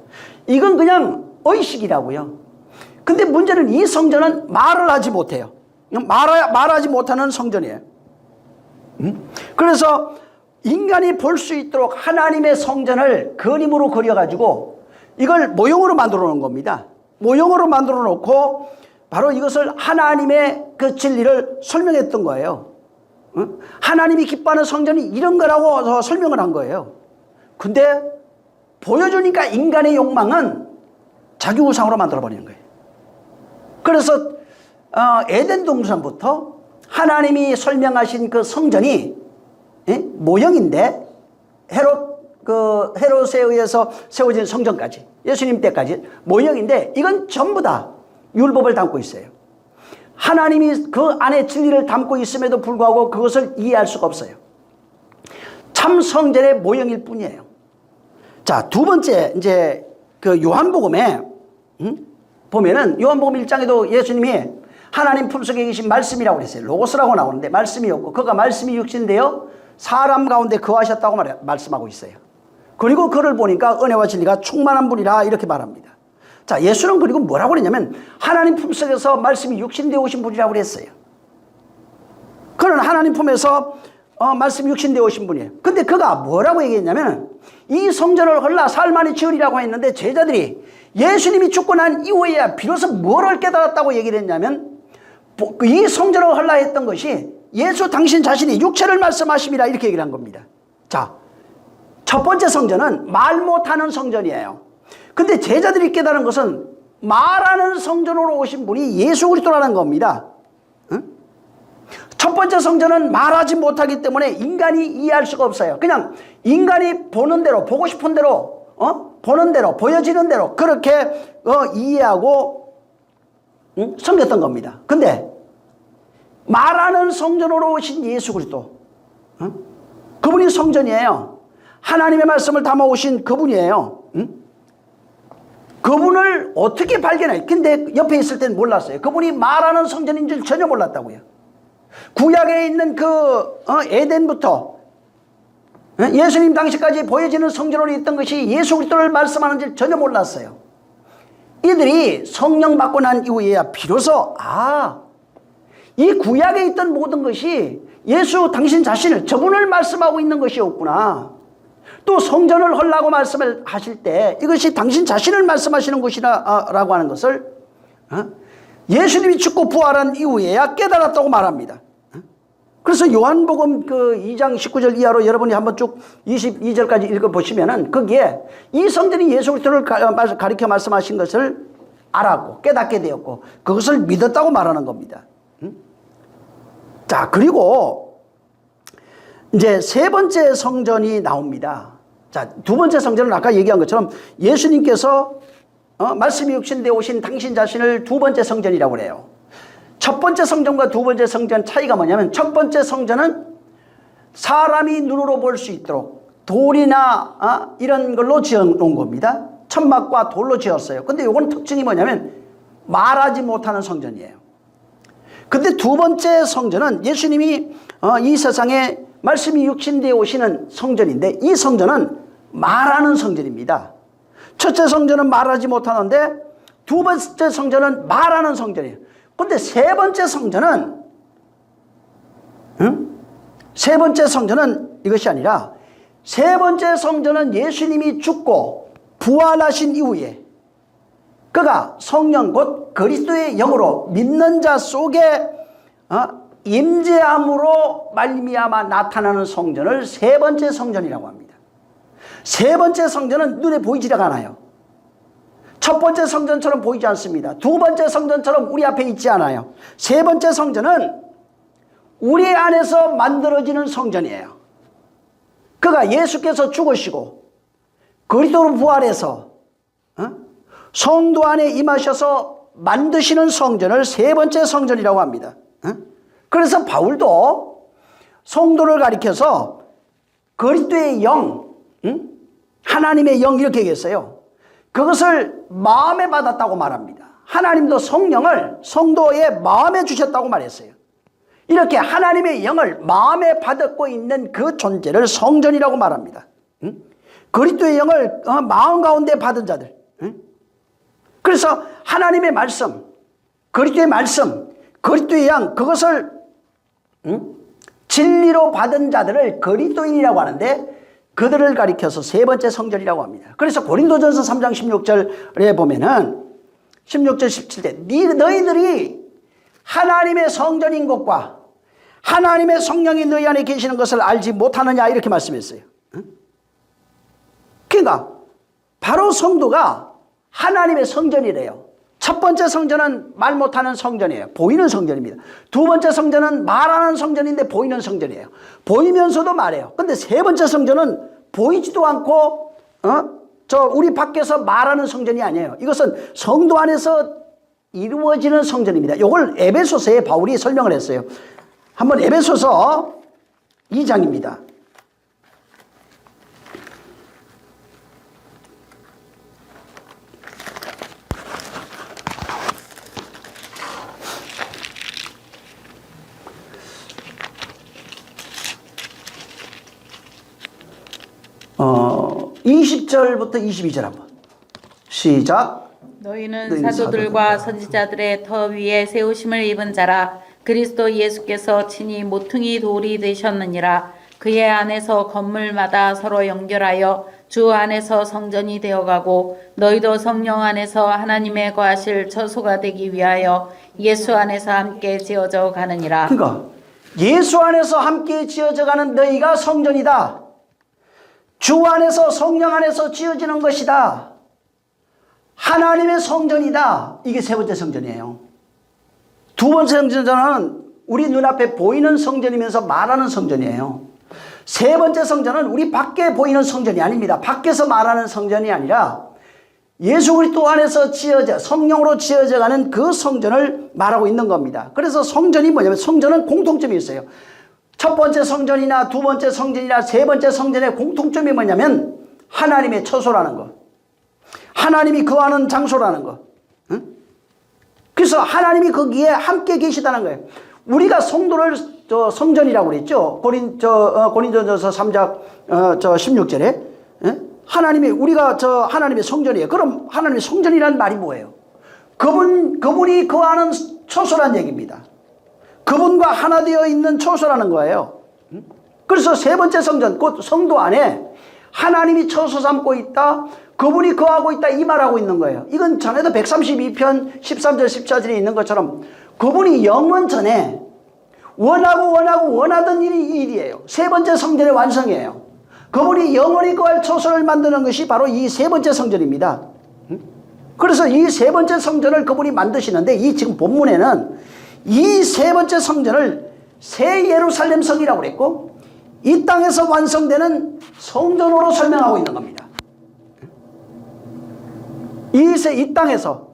이건 그냥 의식이라고요. 근데 문제는 이 성전은 말을 하지 못해요. 말하지 못하는 성전이에요. 그래서 인간이 볼 수 있도록 하나님의 성전을 그림으로 그려가지고 이걸 모형으로 만들어 놓은 겁니다. 모형으로 만들어 놓고 바로 이것을 하나님의 그 진리를 설명했던 거예요. 하나님이 기뻐하는 성전이 이런 거라고 설명을 한 거예요. 근데 보여주니까 인간의 욕망은 자기 우상으로 만들어 버리는 거예요. 그래서 에덴 동산부터 하나님이 설명하신 그 성전이 모형인데 헤롯에 의해서 세워진 성전까지 예수님 때까지 모형인데 이건 전부 다 율법을 담고 있어요. 하나님이 그 안에 진리를 담고 있음에도 불구하고 그것을 이해할 수가 없어요. 참 성전의 모형일 뿐이에요. 자, 두 번째 이제 그 요한복음에 보면은 요한복음 1장에도 예수님이 하나님 품속에 계신 말씀이라고 그랬어요. 로고스라고 나오는데 말씀이었고 그가 말씀이 육신되어 사람 가운데 거하셨다고 말씀하고 있어요. 그리고 그를 보니까 은혜와 진리가 충만한 분이라 이렇게 말합니다. 자, 예수는 그리고 뭐라고 그랬냐면 하나님 품속에서 말씀이 육신되어 오신 분이라고 그랬어요. 그는 하나님 품에서 말씀이 육신되어 오신 분이에요. 근데 그가 뭐라고 얘기했냐면 이 성전을 헐라 살만이 지으리라고 했는데 제자들이 예수님이 죽고 난 이후에야 비로소 뭐를 깨달았다고 얘기를 했냐면 이 성전을 헐라 했던 것이 예수 당신 자신이 육체를 말씀하심이라 이렇게 얘기를 한 겁니다. 자, 첫 번째 성전은 말 못하는 성전이에요. 근데 제자들이 깨달은 것은 말하는 성전으로 오신 분이 예수 그리스도라는 겁니다. 첫 번째 성전은 말하지 못하기 때문에 인간이 이해할 수가 없어요. 그냥 인간이 보는 대로, 보고 싶은 대로, 보는 대로, 보여지는 대로 그렇게 이해하고 섬겼던 겁니다. 근데 말하는 성전으로 오신 예수 그리스도, 그분이 성전이에요. 하나님의 말씀을 담아오신 그분이에요. 그분을 어떻게 발견해? 근데 옆에 있을 땐 몰랐어요. 그분이 말하는 성전인 줄 전혀 몰랐다고요. 구약에 있는 그 에덴부터 예수님 당시까지 보여지는 성전으로 있던 것이 예수 그리스도를 말씀하는 줄 전혀 몰랐어요. 이들이 성령 받고 난 이후에야 비로소 이 구약에 있던 모든 것이 예수 당신 자신을 저분을 말씀하고 있는 것이었구나. 또 성전을 헐라고 말씀을 하실 때 이것이 당신 자신을 말씀하시는 것이라고 하는 것을 예수님이 죽고 부활한 이후에야 깨달았다고 말합니다. 그래서 요한복음 그 2장 19절 이하로 여러분이 한번 쭉 22절까지 읽어보시면은 거기에 이 성전이 예수 그리스도를 가리켜 말씀하신 것을 알았고 깨닫게 되었고 그것을 믿었다고 말하는 겁니다. 자, 그리고 이제 세 번째 성전이 나옵니다. 자, 두 번째 성전은 아까 얘기한 것처럼 예수님께서 말씀이 육신되어 오신 당신 자신을 두 번째 성전이라고 그래요. 첫 번째 성전과 두 번째 성전 차이가 뭐냐면 첫 번째 성전은 사람이 눈으로 볼 수 있도록 돌이나 이런 걸로 지어놓은 겁니다. 천막과 돌로 지었어요. 근데 이건 특징이 뭐냐면 말하지 못하는 성전이에요. 근데 두 번째 성전은 예수님이 이 세상에 말씀이 육신되어 오시는 성전인데 이 성전은 말하는 성전입니다. 첫째 성전은 말하지 못하는데 두 번째 성전은 말하는 성전이에요. 근데 세 번째 성전은 이것이 아니라 세 번째 성전은 예수님이 죽고 부활하신 이후에 그가 성령 곧 그리스도의 영으로 믿는 자 속에 임재함으로 말미암아 나타나는 성전을 세 번째 성전이라고 합니다. 세 번째 성전은 눈에 보이지가 않아요. 첫 번째 성전처럼 보이지 않습니다. 두 번째 성전처럼 우리 앞에 있지 않아요. 세 번째 성전은 우리 안에서 만들어지는 성전이에요. 그가 예수께서 죽으시고 그리스도로 부활해서 성도 안에 임하셔서 만드시는 성전을 세 번째 성전이라고 합니다. 그래서 바울도 성도를 가리켜서 그리스도의 영, 하나님의 영 이렇게 얘기했어요. 그것을 마음에 받았다고 말합니다. 하나님도 성령을 성도의 마음에 주셨다고 말했어요. 이렇게 하나님의 영을 마음에 받고 있는 그 존재를 성전이라고 말합니다. 그리스도의 영을 마음 가운데 받은 자들. 그래서 하나님의 말씀, 그리스도의 말씀, 그리스도의 영, 그것을 진리로 받은 자들을 그리스도인이라고 하는데 그들을 가리켜서 세 번째 성전이라고 합니다. 그래서 고린도전서 3장 16절에 보면은 16절 17절 너희들이 하나님의 성전인 것과 하나님의 성령이 너희 안에 계시는 것을 알지 못하느냐 이렇게 말씀했어요. 그러니까 바로 성도가 하나님의 성전이래요. 첫 번째 성전은 말 못하는 성전이에요. 보이는 성전입니다. 두 번째 성전은 말하는 성전인데 보이는 성전이에요. 보이면서도 말해요. 근데 세 번째 성전은 보이지도 않고 우리 밖에서 말하는 성전이 아니에요. 이것은 성도 안에서 이루어지는 성전입니다. 이걸 에베소서에 바울이 설명을 했어요. 한번 에베소서 2장입니다. 어, 20절부터 22절 한번 시작. 너희는 사도들과 선지자들의 터 위에 세우심을 입은 자라. 그리스도 예수께서 친히 모퉁이 돌이 되셨느니라. 그의 안에서 건물마다 서로 연결하여 주 안에서 성전이 되어가고 너희도 성령 안에서 하나님의 거하실 처소가 되기 위하여 예수 안에서 함께 지어져 가느니라. 그러니까 예수 안에서 함께 지어져 가는 너희가 성전이다. 주 안에서 성령 안에서 지어지는 것이다. 하나님의 성전이다. 이게 세 번째 성전이에요. 두 번째 성전은 우리 눈앞에 보이는 성전이면서 말하는 성전이에요. 세 번째 성전은 우리 밖에 보이는 성전이 아닙니다. 밖에서 말하는 성전이 아니라 예수 그리스도 안에서 지어져 성령으로 지어져가는 그 성전을 말하고 있는 겁니다. 그래서 성전이 뭐냐면 성전은 공통점이 있어요. 첫 번째 성전이나 두 번째 성전이나 세 번째 성전의 공통점이 뭐냐면 하나님의 처소라는 거, 하나님이 거하는 장소라는 거. 그래서 하나님이 거기에 함께 계시다는 거예요. 우리가 성도를 성전이라고 그랬죠. 고린도전서 3장 16절에 하나님이 우리가 하나님의 성전이에요. 그럼 하나님의 성전이라는 말이 뭐예요? 그분이 거하는 처소란 얘기입니다. 그분과 하나 되어 있는 처소라는 거예요. 그래서 세 번째 성전, 곧 성도 안에 하나님이 처소 삼고 있다, 그분이 거하고 있다, 이 말하고 있는 거예요. 이건 전에도 132편 13절 14절에 있는 것처럼 그분이 영원 전에 원하던 일이에요. 세 번째 성전의 완성이에요. 그분이 영원히 거할 처소를 만드는 것이 바로 이 세 번째 성전입니다. 그래서 이 세 번째 성전을 그분이 만드시는데 이 지금 본문에는 이 세 번째 성전을 새 예루살렘 성이라고 그랬고 이 땅에서 완성되는 성전으로 설명하고 있는 겁니다. 이 땅에서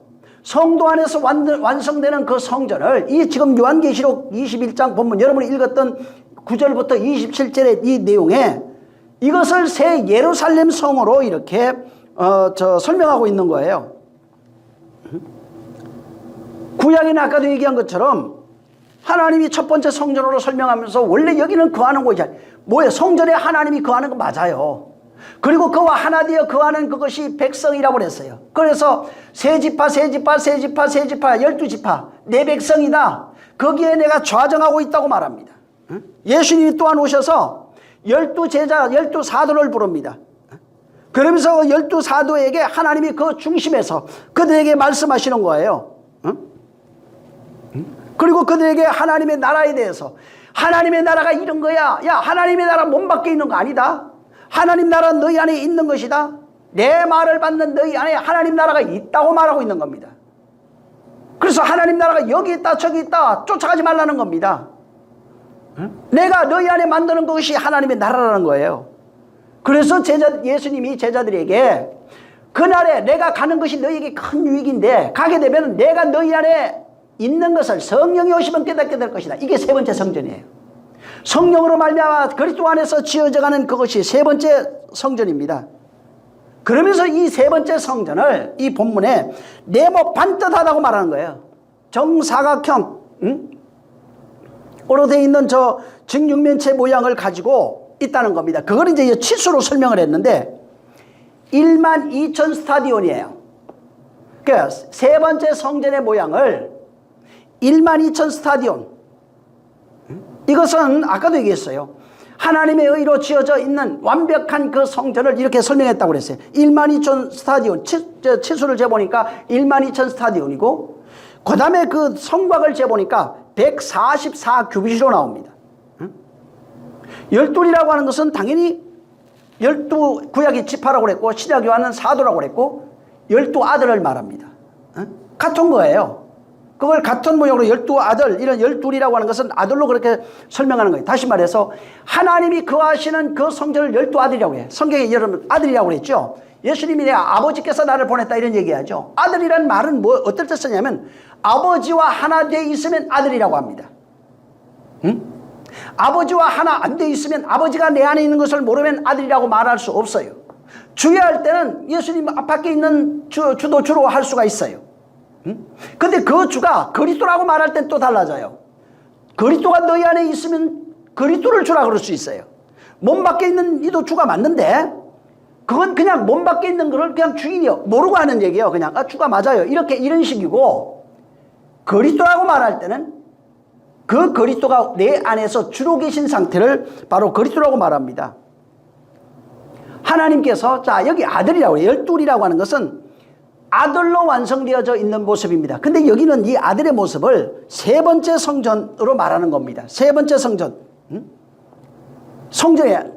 성도 안에서 완성되는 그 성전을 이 지금 요한계시록 21장 본문 여러분이 읽었던 9절부터 27절의 이 내용에 이것을 새 예루살렘 성으로 이렇게 설명하고 있는 거예요. 구약에는 아까도 얘기한 것처럼 하나님이 첫 번째 성전으로 설명하면서 원래 여기는 거하는 곳이야. 뭐예요? 성전에 하나님이 거하는 거 맞아요. 그리고 그와 하나 되어 거하는 그것이 백성이라고 그랬어요. 그래서 세 지파 12지파 내 백성이다. 거기에 내가 좌정하고 있다고 말합니다. 예수님이 또한 오셔서 12제자 12사도를 부릅니다. 그러면서 12사도에게 하나님이 그 중심에서 그들에게 말씀하시는 거예요. 그리고 그들에게 하나님의 나라에 대해서 하나님의 나라가 이런 거야. 야, 하나님의 나라 몸 밖에 있는 거 아니다. 하나님 나라는 너희 안에 있는 것이다. 내 말을 받는 너희 안에 하나님 나라가 있다고 말하고 있는 겁니다. 그래서 하나님 나라가 여기 있다 저기 있다 쫓아가지 말라는 겁니다. 내가 너희 안에 만드는 것이 하나님의 나라라는 거예요. 그래서 예수님이 제자들에게 그날에 내가 가는 것이 너희에게 큰 유익인데 가게 되면 내가 너희 안에 있는 것을 성령이 오시면 깨닫게 될 것이다. 이게 세 번째 성전이에요. 성령으로 말미암아 그리스도 안에서 지어져가는 그것이 세 번째 성전입니다. 그러면서 이 세 번째 성전을 이 본문에 네모 반듯하다고 말하는 거예요. 정사각형 으로 되어 있는 저 직육면체 모양을 가지고 있다는 겁니다. 그걸 이제 치수로 설명을 했는데 12,000 스타디온이에요. 그러니까 세 번째 성전의 모양을 12,000 스타디온. 이것은 아까도 얘기했어요. 하나님의 의로 지어져 있는 완벽한 그 성전을 이렇게 설명했다고 그랬어요. 12,000 스타디온. 치수를 재보니까 12,000 스타디온이고 그 다음에 그 성곽을 재보니까 144 규빗으로 나옵니다. 12이라고 하는 것은 당연히 12 구약의 지파라고 그랬고 신약 요한은 사도라고 그랬고 12아들을 말합니다. 같은 거예요. 그걸 같은 모양으로 12아들 이런 12이라고 하는 것은 아들로 그렇게 설명하는 거예요. 다시 말해서 하나님이 거하시는 그 성전을 12아들이라고 해요. 성경에 여러분 아들이라고 그랬죠. 예수님이 내가 아버지께서 나를 보냈다 이런 얘기하죠. 아들이라는 말은 뭐 어떨 때 쓰냐면 아버지와 하나 돼 있으면 아들이라고 합니다. 아버지와 하나 안 돼 있으면 아버지가 내 안에 있는 것을 모르면 아들이라고 말할 수 없어요. 주의할 때는 예수님 밖에 있는 주도 주로 할 수가 있어요. 근데 그 주가 그리스도라고 말할 땐 또 달라져요. 그리스도가 너희 안에 있으면 그리스도를 주라 그럴 수 있어요. 몸 밖에 있는 이도 주가 맞는데 그건 그냥 몸 밖에 있는 거를 그냥 주인이요 모르고 하는 얘기예요. 그냥 주가 맞아요. 이런 식이고 그리스도라고 말할 때는 그 그리스도가 내 안에서 주로 계신 상태를 바로 그리스도라고 말합니다. 하나님께서 자 여기 아들이라고 해요. 12이라고 하는 것은 아들로 완성되어져 있는 모습입니다. 근데 여기는 이 아들의 모습을 세 번째 성전으로 말하는 겁니다. 세 번째 성전. 성전에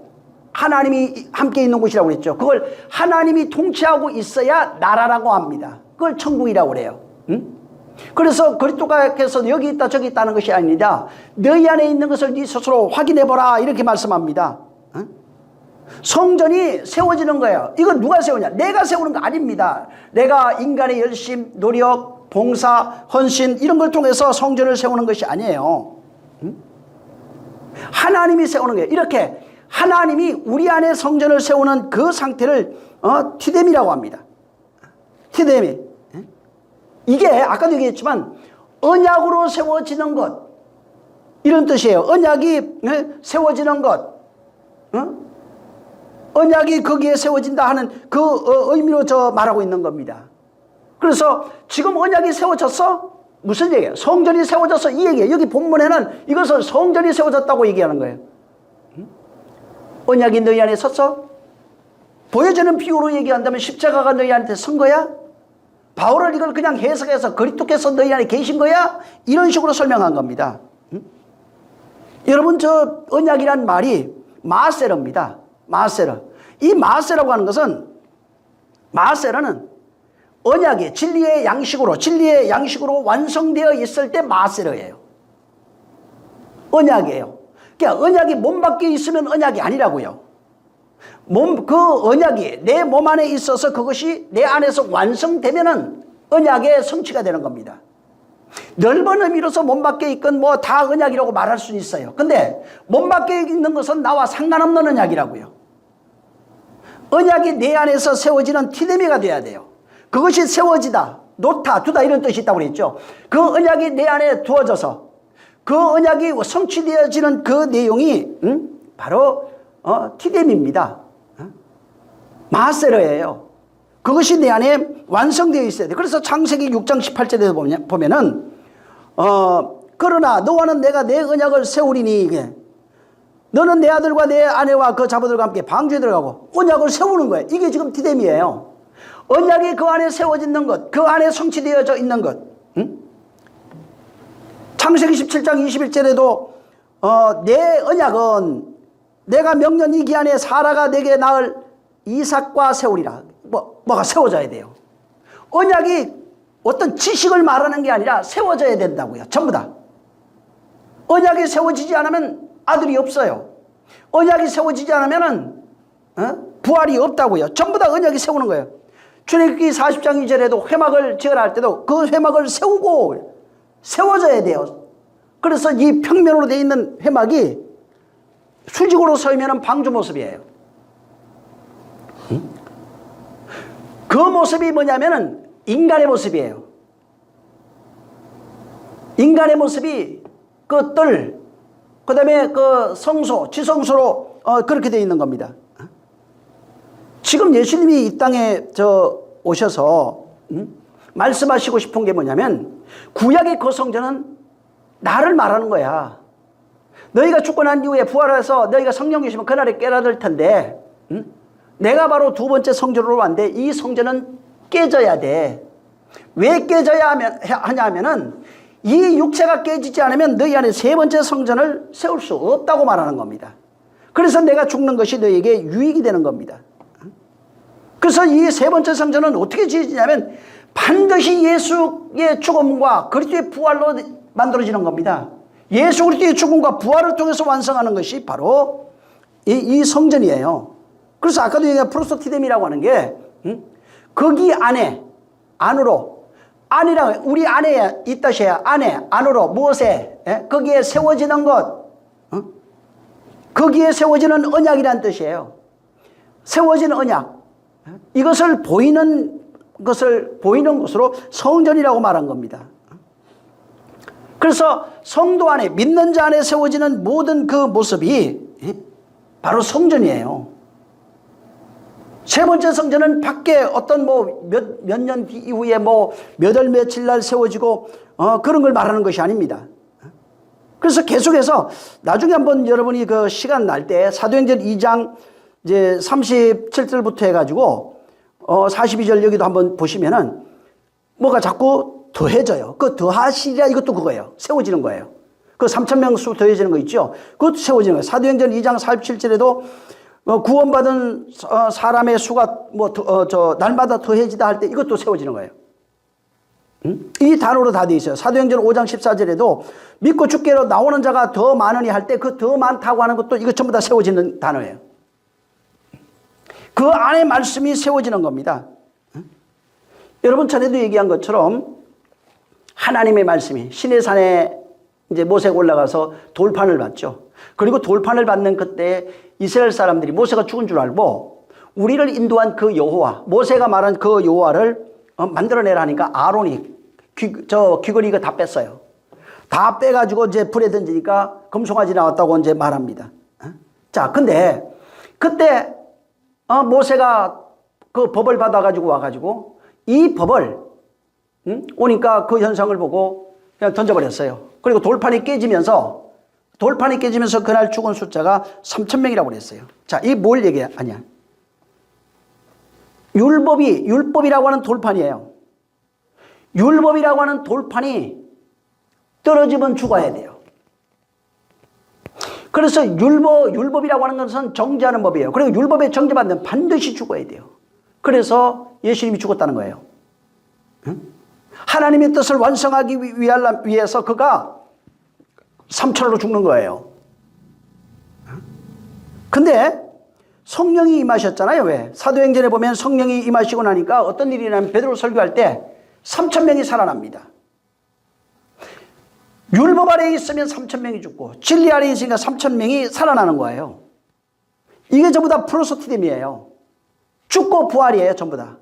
하나님이 함께 있는 곳이라고 그랬죠. 그걸 하나님이 통치하고 있어야 나라라고 합니다. 그걸 천국이라고 그래요. 그래서 그리스도께서 여기 있다 저기 있다는 것이 아닙니다. 너희 안에 있는 것을 네 스스로 확인해보라 이렇게 말씀합니다. 성전이 세워지는 거예요. 이거 누가 세우냐? 내가 세우는 거 아닙니다. 내가 인간의 열심, 노력, 봉사, 헌신 이런 걸 통해서 성전을 세우는 것이 아니에요. 하나님이 세우는 거예요. 이렇게 하나님이 우리 안에 성전을 세우는 그 상태를 티뎀이라고 합니다. 티뎀이. 이게 아까도 얘기했지만 언약으로 세워지는 것 이런 뜻이에요. 언약이 세워지는 것. 언약이 거기에 세워진다 하는 그 의미로 말하고 있는 겁니다. 그래서 지금 언약이 세워졌어? 무슨 얘기예요? 성전이 세워졌어 이 얘기예요. 여기 본문에는 이것을 성전이 세워졌다고 얘기하는 거예요. 언약이 너희 안에 섰어? 보여지는 비유로 얘기한다면 십자가가 너희 안에 선 거야? 바울은 이걸 그냥 해석해서 그리스도께서 너희 안에 계신 거야? 이런 식으로 설명한 겁니다. 여러분 저 언약이란 말이 마세르입니다. 마세르. 이 마세라고 하는 것은 마세르는 언약이 진리의 양식으로 완성되어 있을 때 마세르예요. 언약이에요. 그러니까 언약이 몸 밖에 있으면 언약이 아니라고요. 그 언약이 내 몸 안에 있어서 그것이 내 안에서 완성되면은 언약의 성취가 되는 겁니다. 넓은 의미로서 몸 밖에 있건 뭐 다 언약이라고 말할 수는 있어요. 근데 몸 밖에 있는 것은 나와 상관없는 언약이라고요. 언약이 내 안에서 세워지는 티데미가 돼야 돼요. 그것이 세워지다, 놓다, 두다 이런 뜻이 있다고 그랬죠. 그 언약이 내 안에 두어져서 그 언약이 성취되어지는 그 내용이 바로 티뎀입니다. 마세르예요. 그것이 내 안에 완성되어 있어야 돼. 그래서 창세기 6장 18절에 보면은 그러나 너와는 내가 내 언약을 세우리니 이게 너는 내 아들과 내 아내와 그 자녀들과 함께 방주에 들어가고 언약을 세우는 거예요. 이게 지금 티뎀이에요. 언약이 그 안에 세워지는 것, 그 안에 성취되어져 있는 것. 창세기 17장 21절에도 내 언약은 내가 명년 이 기한에 사라가 내게 낳을 이삭과 세우리라. 뭐가 세워져야 돼요. 언약이 어떤 지식을 말하는 게 아니라 세워져야 된다고요. 전부 다. 언약이 세워지지 않으면 아들이 없어요. 언약이 세워지지 않으면 부활이 없다고요. 전부 다 언약이 세우는 거예요. 출애굽기 40장 2절에도 회막을 지으라 할 때도 그 회막을 세우고 세워져야 돼요. 그래서 이 평면으로 되어 있는 회막이 수직으로 서 있는 방주 모습이에요. 그 모습이 뭐냐면은 인간의 모습이에요. 인간의 모습이 그 뜰, 그 다음에 그 성소, 지성소로 그렇게 되어 있는 겁니다. 지금 예수님이 이 땅에 오셔서 말씀하시고 싶은 게 뭐냐면 구약의 그 성전은 나를 말하는 거야. 너희가 죽고 난 이후에 부활해서 너희가 성령 주시면 그날에 깨달을 텐데 내가 바로 두 번째 성전으로 왔는데 이 성전은 깨져야 돼. 왜 깨져야 하냐면은 이 육체가 깨지지 않으면 너희 안에 세 번째 성전을 세울 수 없다고 말하는 겁니다. 그래서 내가 죽는 것이 너희에게 유익이 되는 겁니다. 그래서 이 세 번째 성전은 어떻게 지어지냐면 반드시 예수의 죽음과 그리스도의 부활로 만들어지는 겁니다. 예수 그리스도의 죽음과 부활을 통해서 완성하는 것이 바로 이 성전이에요. 그래서 아까도 얘기한 프로스티뎀이라고 하는 게 거기 안으로 안이라 우리 안에 이 뜻이에요. 안으로 무엇에 거기에 세워지는 것, 거기에 세워지는 언약이라는 뜻이에요. 세워지는 언약. 이것을 보이는 곳으로 성전이라고 말한 겁니다. 그래서 성도 안에 믿는 자 안에 세워지는 모든 그 모습이 바로 성전이에요. 세 번째 성전은 밖에 어떤 몇 년 이후에 몇 월 며칠 날 세워지고 그런 걸 말하는 것이 아닙니다. 그래서 계속해서 나중에 한번 여러분이 그 시간 날 때 사도행전 2장 이제 37절부터 해가지고 42절 여기도 한번 보시면은 뭐가 자꾸 더해져요. 그 더하시리라 이것도 그거예요. 세워지는 거예요. 그 3,000명 수 더해지는 거 있죠. 그것도 세워지는 거예요. 사도행전 2장 47절에도 구원받은 사람의 수가 날마다 더해지다 할 때 이것도 세워지는 거예요. 이 단어로 다 되어 있어요. 사도행전 5장 14절에도 믿고 주께로 나오는 자가 더 많으니 할 때 그 더 많다고 하는 것도 이거 전부 다 세워지는 단어예요. 그 안에 말씀이 세워지는 겁니다. 여러분 전에도 얘기한 것처럼 하나님의 말씀이 시내산에 이제 모세가 올라가서 돌판을 받죠. 그리고 돌판을 받는 그때 이스라엘 사람들이 모세가 죽은 줄 알고 우리를 인도한 그 여호와, 모세가 말한 그 여호와를 만들어내라 하니까 아론이 귀걸이 이거 다 뺐어요. 다 빼가지고 이제 불에 던지니까 금송아지 나왔다고 이제 말합니다. 자, 근데 그때 모세가 그 법을 받아가지고 와가지고 이 법을 오니까 그 현상을 보고 그냥 던져버렸어요. 그리고 돌판이 깨지면서 그날 죽은 숫자가 3,000명이라고 그랬어요. 자, 이 뭘 얘기하냐? 율법이라고 하는 돌판이에요. 율법이라고 하는 돌판이 떨어지면 죽어야 돼요. 그래서 율법이라고 하는 것은 정죄하는 법이에요. 그리고 율법에 정죄받는 반드시 죽어야 돼요. 그래서 예수님이 죽었다는 거예요. 하나님의 뜻을 완성하기 위해서 그가 3천으로 죽는 거예요. 근데 성령이 임하셨잖아요. 왜? 사도행전에 보면 성령이 임하시고 나니까 어떤 일이 나면 베드로 설교할 때 3,000명이 살아납니다. 율법 아래에 있으면 3,000명이 죽고 진리 아래에 있으니까 3,000명이 살아나는 거예요. 이게 전부 다 프로소티뎀이에요. 죽고 부활이에요. 전부 다.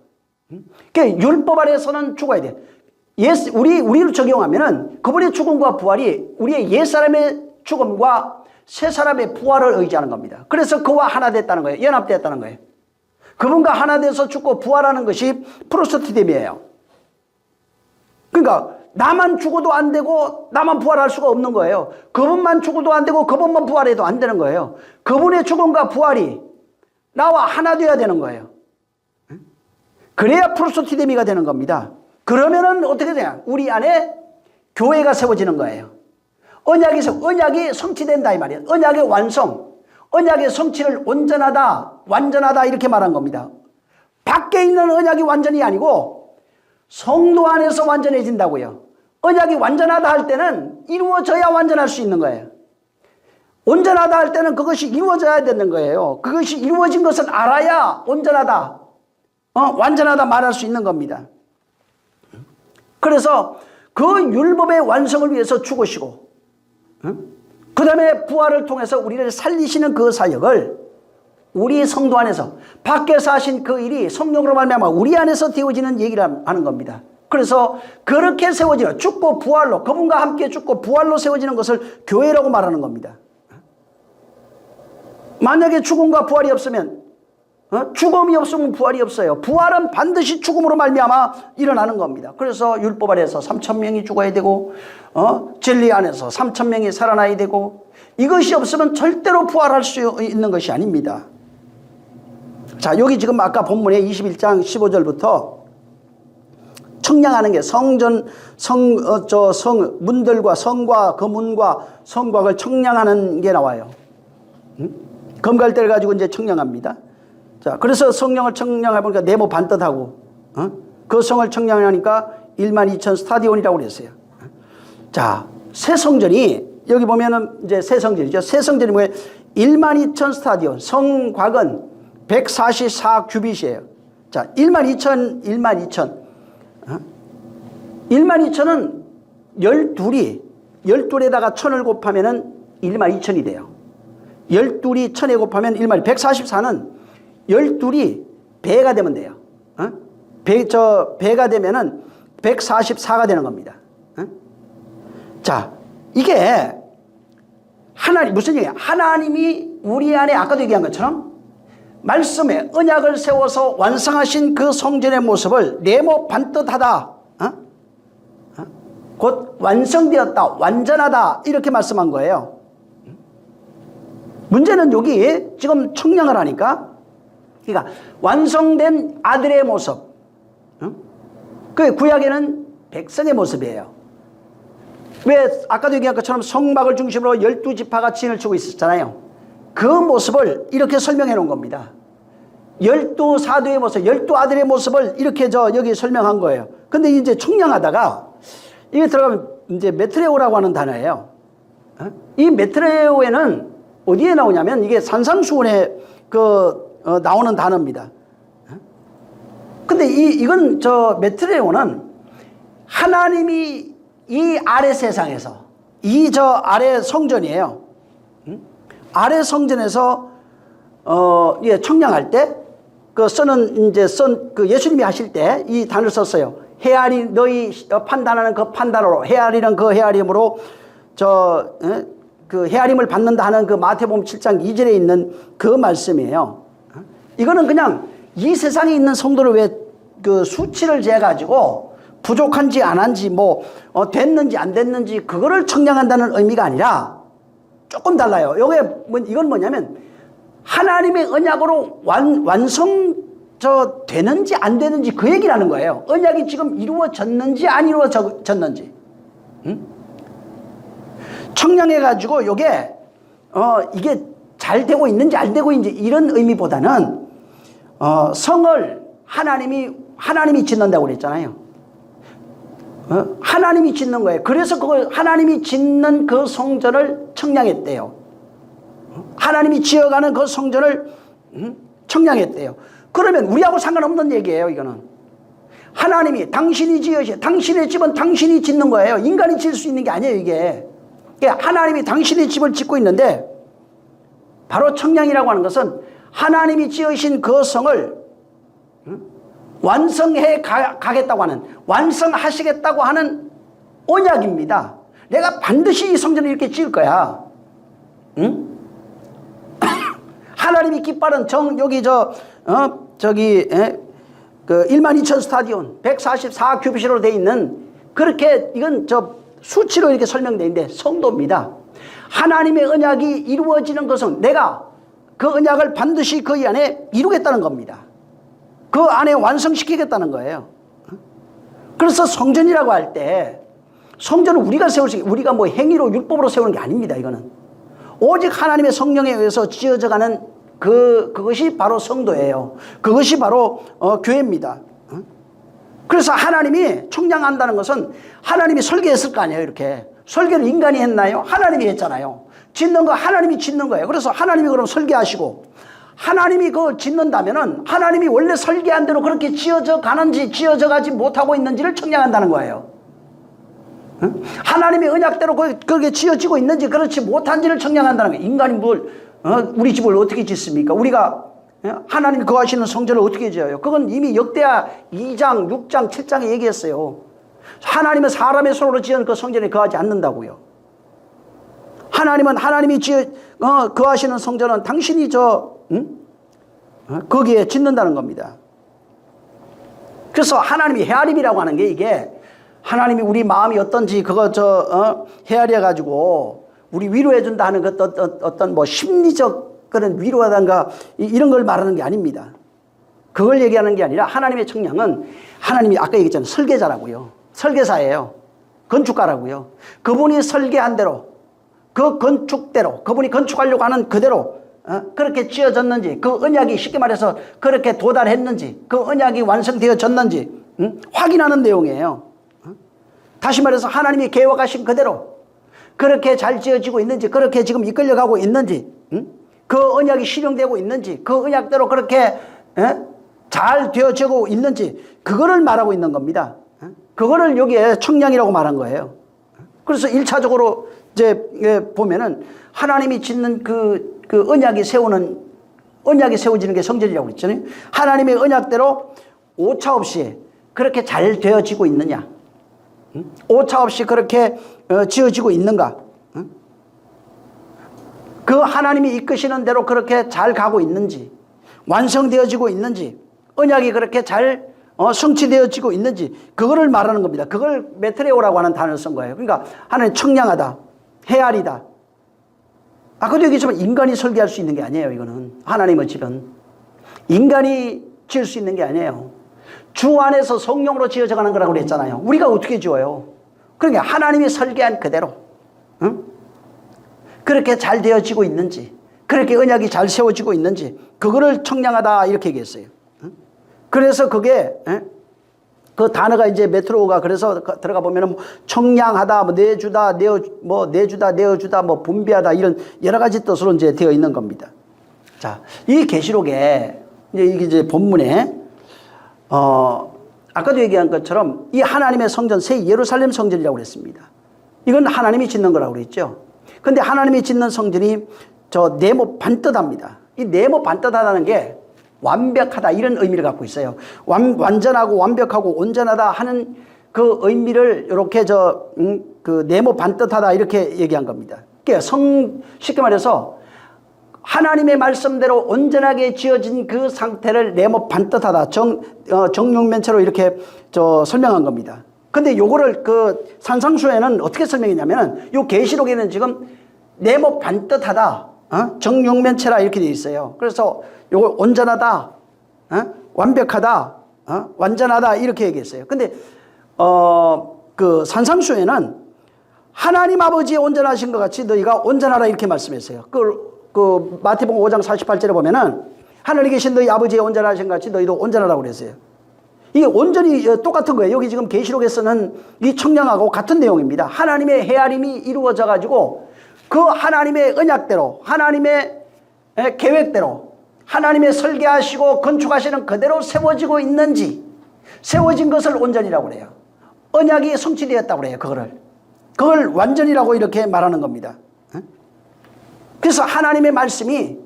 그러니까 율법 아래에서는 죽어야 돼. 우리로 적용하면은 그분의 죽음과 부활이 우리의 옛사람의 죽음과 새사람의 부활을 의지하는 겁니다. 그래서 그와 하나 됐다는 거예요. 연합됐다는 거예요. 그분과 하나 돼서 죽고 부활하는 것이 프로스티뎀이에요. 그러니까 나만 죽어도 안 되고 나만 부활할 수가 없는 거예요. 그분만 죽어도 안 되고 그분만 부활해도 안 되는 거예요. 그분의 죽음과 부활이 나와 하나 돼야 되는 거예요. 그래야 프로스티데미가 되는 겁니다. 그러면은 어떻게 되냐? 우리 안에 교회가 세워지는 거예요. 언약이 성취된다 이 말이에요. 언약의 완성, 언약의 성취를 온전하다, 완전하다 이렇게 말한 겁니다. 밖에 있는 언약이 완전히 아니고 성도 안에서 완전해진다고요. 언약이 완전하다 할 때는 이루어져야 완전할 수 있는 거예요. 온전하다 할 때는 그것이 이루어져야 되는 거예요. 그것이 이루어진 것을 알아야 온전하다, 완전하다 말할 수 있는 겁니다. 그래서 그 율법의 완성을 위해서 죽으시고 그 다음에 부활을 통해서 우리를 살리시는 그 사역을 우리 성도 안에서, 밖에서 하신 그 일이 성령으로 말미암아 우리 안에서 되어지는 얘기를 하는 겁니다. 그래서 그렇게 세워지는, 죽고 부활로, 그분과 함께 죽고 부활로 세워지는 것을 교회라고 말하는 겁니다. 만약에 죽음과 부활이 없으면, 죽음이 없으면 부활이 없어요. 부활은 반드시 죽음으로 말미암아 일어나는 겁니다. 그래서 율법 아래에서 3,000명이 죽어야 되고, 진리 안에서 3,000명이 살아나야 되고, 이것이 없으면 절대로 부활할 수 있는 것이 아닙니다. 자, 여기 지금 아까 본문에 21장 15절부터 청량하는 게 문들과 성과 그 문과 성곽을 청량하는 게 나와요. 검갈대를 가지고 이제 청량합니다. 자, 그래서 성령을 청량해보니까 네모 반듯하고, 그 성을 청량하니까 12,000 스타디온이라고 그랬어요. 자, 새 성전이, 여기 보면은 이제 새 성전이죠. 새 성전이 뭐예요? 12,000 스타디온, 성곽은 144 규빗이에요. 자, 12,000은 12에다가 1000을 곱하면은 12,000이 돼요. 12이 1000에 곱하면 144는 12이 배가 되면 돼요. 배가 되면은 144가 되는 겁니다. 자, 이게 무슨 얘기예요? 하나님이 우리 안에 아까도 얘기한 것처럼 말씀에 언약을 세워서 완성하신 그 성전의 모습을 네모 반듯하다, 곧 완성되었다, 완전하다 이렇게 말씀한 거예요. 문제는 여기 지금 청량을 하니까, 그러니까 완성된 아들의 모습, 그 구약에는 백성의 모습이에요. 왜 아까도 얘기한 것처럼 성막을 중심으로 12지파가 진을 치고 있었잖아요. 그 모습을 이렇게 설명해 놓은 겁니다. 12사도의 모습, 12아들의 모습을 이렇게 여기 설명한 거예요. 근데 이제 청량하다가 이게 들어가면 이제 메트레오라고 하는 단어예요. 이 메트레오에는 어디에 나오냐면 이게 산상수훈에 나오는 단어입니다. 근데 이건 메트레오는 하나님이 이 아래 세상에서, 아래 성전이에요. 아래 성전에서 청량할 때 예수님이 하실 때 이 단어를 썼어요. 헤아리, 너희 판단하는 그 판단으로, 헤아리는 그 헤아림으로 그 헤아림을 받는다 하는 그 마태복음 7장 2절에 있는 그 말씀이에요. 이거는 그냥 이 세상에 있는 성도를 왜 그 수치를 재가지고 부족한지 안 한지 됐는지 안 됐는지 그거를 청량한다는 의미가 아니라 조금 달라요. 이건 뭐냐면 하나님의 언약으로 되는지 안 되는지 그 얘기를 하는 거예요. 언약이 지금 이루어졌는지 안 이루어졌는지. 청량해가지고 이게 잘 되고 있는지 안 되고 있는지 이런 의미보다는 성을 하나님이 짓는다고 그랬잖아요. 하나님이 짓는 거예요. 그래서 그걸 하나님이 짓는 그 성전을 청량했대요. 하나님이 지어가는 그 성전을 청량했대요. 그러면 우리하고 상관없는 얘기예요. 이거는 하나님이 당신이 당신의 집은 당신이 짓는 거예요. 인간이 지을 수 있는 게 아니에요. 이게 하나님이 당신의 집을 짓고 있는데, 바로 청량이라고 하는 것은 하나님이 지으신 그 성을 완성해 가겠다고 하는, 완성하시겠다고 하는 언약입니다. 내가 반드시 이 성전을 이렇게 지을 거야. 응? 하나님이 기뻐하는 여기 12,000 스타디온 144 규빗으로 되어 있는, 그렇게 이건 수치로 이렇게 설명되어 있는데 성도입니다. 하나님의 언약이 이루어지는 것은 내가 그 언약을 반드시 그 안에 이루겠다는 겁니다. 그 안에 완성시키겠다는 거예요. 그래서 성전이라고 할 때 성전을 우리가 세울 수, 우리가 뭐 행위로 율법으로 세우는 게 아닙니다. 이거는 오직 하나님의 성령에 의해서 지어져가는 그것이 바로 성도예요. 그것이 바로 교회입니다. 그래서 하나님이 청량한다는 것은 하나님이 설계했을 거 아니에요. 이렇게 설계를 인간이 했나요? 하나님이 했잖아요. 짓는 거 하나님이 짓는 거예요. 그래서 하나님이 그럼 설계하시고 하나님이 그걸 짓는다면은 하나님이 원래 설계한 대로 그렇게 지어져 가는지 지어져 가지 못하고 있는지를 청량한다는 거예요. 하나님의 언약대로 그렇게 지어지고 있는지 그렇지 못한지를 청량한다는 거예요. 인간이 우리 집을 어떻게 짓습니까? 우리가 하나님이 거하시는 성전을 어떻게 지어요? 그건 이미 역대하 2장, 6장, 7장에 얘기했어요. 하나님은 사람의 손으로 지은 그 성전에 거하지 않는다고요. 하나님은 하나님이 거하시는 성전은 당신이 거기에 짓는다는 겁니다. 그래서 하나님이 헤아림이라고 하는 게 이게 하나님이 우리 마음이 어떤지 그거 헤아려 가지고 우리 위로해 준다 하는 어떤 뭐 심리적 그런 위로하던가 이런 걸 말하는 게 아닙니다. 그걸 얘기하는 게 아니라 하나님의 청량은 하나님이 아까 얘기했잖아요. 설계자라고요. 설계사예요. 건축가라고요. 그분이 설계한 대로 그 건축대로 그분이 건축하려고 하는 그대로 그렇게 지어졌는지 그 언약이 쉽게 말해서 그렇게 도달했는지 그 언약이 완성되어졌는지 확인하는 내용이에요. 다시 말해서 하나님이 계획하신 그대로 그렇게 잘 지어지고 있는지 그렇게 지금 이끌려가고 있는지 그 언약이 실행되고 있는지 그 언약대로 그렇게 잘 되어지고 있는지 그거를 말하고 있는 겁니다. 그거를 여기에 청량이라고 말한 거예요. 그래서 1차적으로 이제 보면은 하나님이 짓는 그 언약이 세워지는 게 성전이라고 그랬잖아요. 하나님의 언약대로 오차 없이 그렇게 잘 되어지고 있느냐, 오차 없이 그렇게 지어지고 있는가, 그 하나님이 이끄시는 대로 그렇게 잘 가고 있는지, 완성되어지고 있는지, 언약이 그렇게 잘 성취되어지고 있는지 그거를 말하는 겁니다. 그걸 메트레오라고 하는 단어를 쓴 거예요. 그러니까 하나님 청량하다, 헤아리다. 아까도 얘기했지만 인간이 설계할 수 있는 게 아니에요. 이거는 하나님의 집은 인간이 지을 수 있는 게 아니에요. 주 안에서 성령으로 지어져 가는 거라고 그랬잖아요. 우리가 어떻게 지어요? 그러니까 하나님이 설계한 그대로 그렇게 잘 되어지고 있는지, 그렇게 언약이 잘 세워지고 있는지 그거를 청량하다 이렇게 얘기했어요. 그래서 그게 그 단어가 이제 메트로가 그래서 들어가 보면은 청량하다, 뭐 내주다, 내어주다, 뭐 분배하다 이런 여러 가지 뜻으로 이제 되어 있는 겁니다. 자, 이 계시록에 이게 이제 본문에 아까도 얘기한 것처럼 이 하나님의 성전, 새 예루살렘 성전이라고 그랬습니다. 이건 하나님이 짓는 거라고 그랬죠. 근데 하나님이 짓는 성전이 저 네모 반듯합니다. 이 네모 반듯하다는 게 완벽하다 이런 의미를 갖고 있어요. 완전하고 완벽하고 온전하다 하는 그 의미를 이렇게 그 네모 반듯하다 이렇게 얘기한 겁니다. 그러니까 쉽게 말해서 하나님의 말씀대로 온전하게 지어진 그 상태를 네모 반듯하다 정육면체로 이렇게 설명한 겁니다. 근데 요거를 그 산상수에는 어떻게 설명했냐면은 요 계시록에는 지금 네모 반듯하다 정육면체라 이렇게 되어 있어요. 그래서 요거 온전하다, 완벽하다, 완전하다 이렇게 얘기했어요. 근데 그 산상수에는 하나님 아버지의 온전하신 것 같이 너희가 온전하라 이렇게 말씀했어요. 그 마태복음 5장 48절에 보면은 하늘에 계신 너희 아버지의 온전하신 것 같이 너희도 온전하라고 그랬어요. 이게 온전히 똑같은 거예요. 여기 지금 계시록에서는 이 청량하고 같은 내용입니다. 하나님의 헤아림이 이루어져 가지고 그 하나님의 언약대로, 하나님의 계획대로, 하나님의 설계하시고 건축하시는 그대로 세워지고 있는지, 세워진 것을 온전이라고 그래요. 언약이 성취되었다고 그래요. 그걸 완전이라고 이렇게 말하는 겁니다. 그래서 하나님의 말씀이